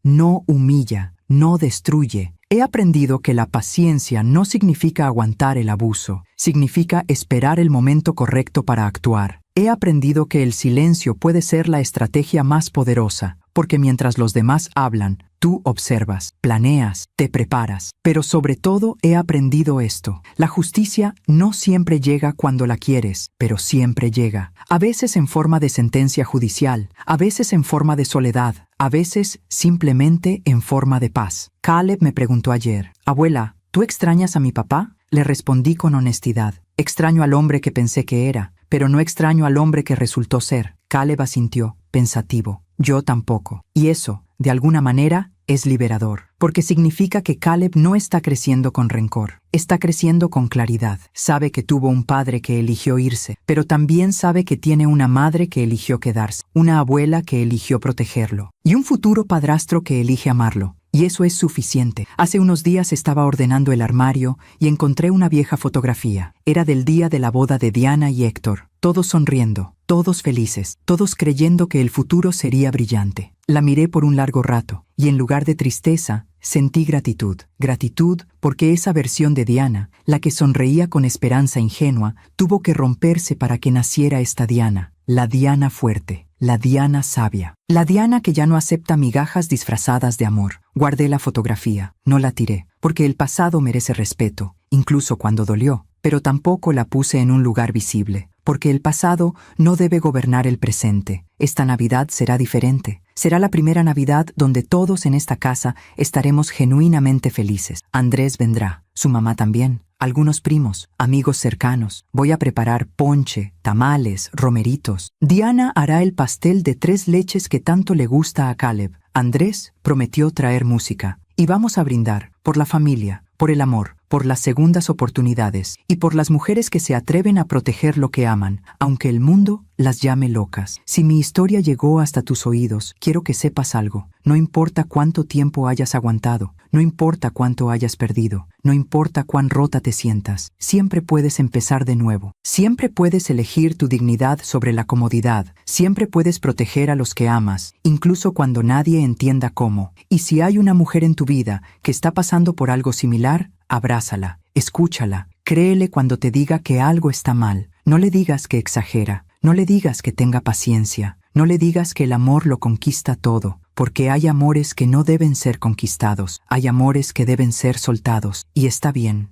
no humilla, no destruye. He aprendido que la paciencia no significa aguantar el abuso, significa esperar el momento correcto para actuar. He aprendido que el silencio puede ser la estrategia más poderosa, porque mientras los demás hablan, tú observas, planeas, te preparas. Pero sobre todo he aprendido esto. La justicia no siempre llega cuando la quieres, pero siempre llega. A veces en forma de sentencia judicial, a veces en forma de soledad, a veces simplemente en forma de paz. Caleb me preguntó ayer, abuela, ¿tú extrañas a mi papá? Le respondí con honestidad. Extraño al hombre que pensé que era, pero no extraño al hombre que resultó ser. Caleb asintió, pensativo. Yo tampoco. Y eso, de alguna manera, es liberador, porque significa que Caleb no está creciendo con rencor, está creciendo con claridad. Sabe que tuvo un padre que eligió irse, pero también sabe que tiene una madre que eligió quedarse, una abuela que eligió protegerlo, y un futuro padrastro que elige amarlo. Y eso es suficiente. Hace unos días estaba ordenando el armario y encontré una vieja fotografía. Era del día de la boda de Diana y Héctor. Todos sonriendo, todos felices, todos creyendo que el futuro sería brillante. La miré por un largo rato y en lugar de tristeza, sentí gratitud. Gratitud porque esa versión de Diana, la que sonreía con esperanza ingenua, tuvo que romperse para que naciera esta Diana, la Diana fuerte. La Diana sabia. La Diana que ya no acepta migajas disfrazadas de amor. Guardé la fotografía, no la tiré, porque el pasado merece respeto, incluso cuando dolió, pero tampoco la puse en un lugar visible, porque el pasado no debe gobernar el presente. Esta Navidad será diferente. Será la primera Navidad donde todos en esta casa estaremos genuinamente felices. Andrés vendrá, su mamá también. Algunos primos, amigos cercanos. Voy a preparar ponche, tamales, romeritos. Diana hará el pastel de 3 leches que tanto le gusta a Caleb. Andrés prometió traer música. Y vamos a brindar por la familia, por el amor, por las segundas oportunidades y por las mujeres que se atreven a proteger lo que aman, aunque el mundo las llame locas. Si mi historia llegó hasta tus oídos, quiero que sepas algo. No importa cuánto tiempo hayas aguantado, no importa cuánto hayas perdido, no importa cuán rota te sientas, siempre puedes empezar de nuevo. Siempre puedes elegir tu dignidad sobre la comodidad, siempre puedes proteger a los que amas, incluso cuando nadie entienda cómo. Y si hay una mujer en tu vida que está pasando por algo similar, abrázala, escúchala, créele cuando te diga que algo está mal. No le digas que exagera, no le digas que tenga paciencia, no le digas que el amor lo conquista todo, porque hay amores que no deben ser conquistados, hay amores que deben ser soltados, y está bien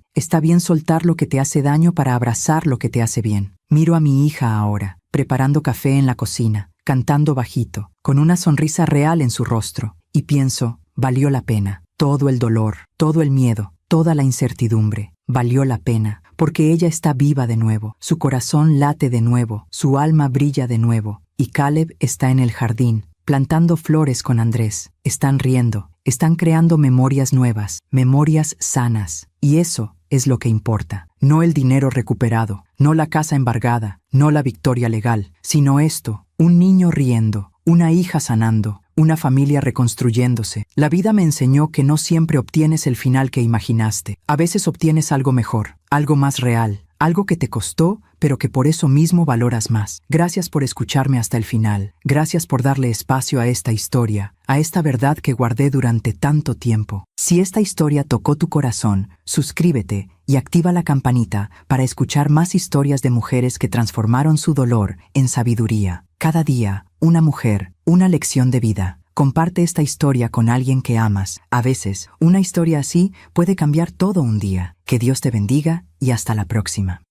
soltar lo que te hace daño para abrazar lo que te hace bien. Miro a mi hija ahora, preparando café en la cocina, cantando bajito, con una sonrisa real en su rostro, y pienso, valió la pena. Todo el dolor, todo el miedo, toda la incertidumbre. Valió la pena, porque ella está viva de nuevo, su corazón late de nuevo, su alma brilla de nuevo, y Caleb está en el jardín, plantando flores con Andrés. Están riendo, están creando memorias nuevas, memorias sanas, y eso es lo que importa. No el dinero recuperado, no la casa embargada, no la victoria legal, sino esto, un niño riendo, una hija sanando, una familia reconstruyéndose. La vida me enseñó que no siempre obtienes el final que imaginaste. A veces obtienes algo mejor, algo más real, algo que te costó, pero que por eso mismo valoras más. Gracias por escucharme hasta el final. Gracias por darle espacio a esta historia, a esta verdad que guardé durante tanto tiempo. Si esta historia tocó tu corazón, suscríbete y activa la campanita para escuchar más historias de mujeres que transformaron su dolor en sabiduría. Cada día, una mujer, una lección de vida. Comparte esta historia con alguien que amas. A veces, una historia así puede cambiar todo un día. Que Dios te bendiga y hasta la próxima.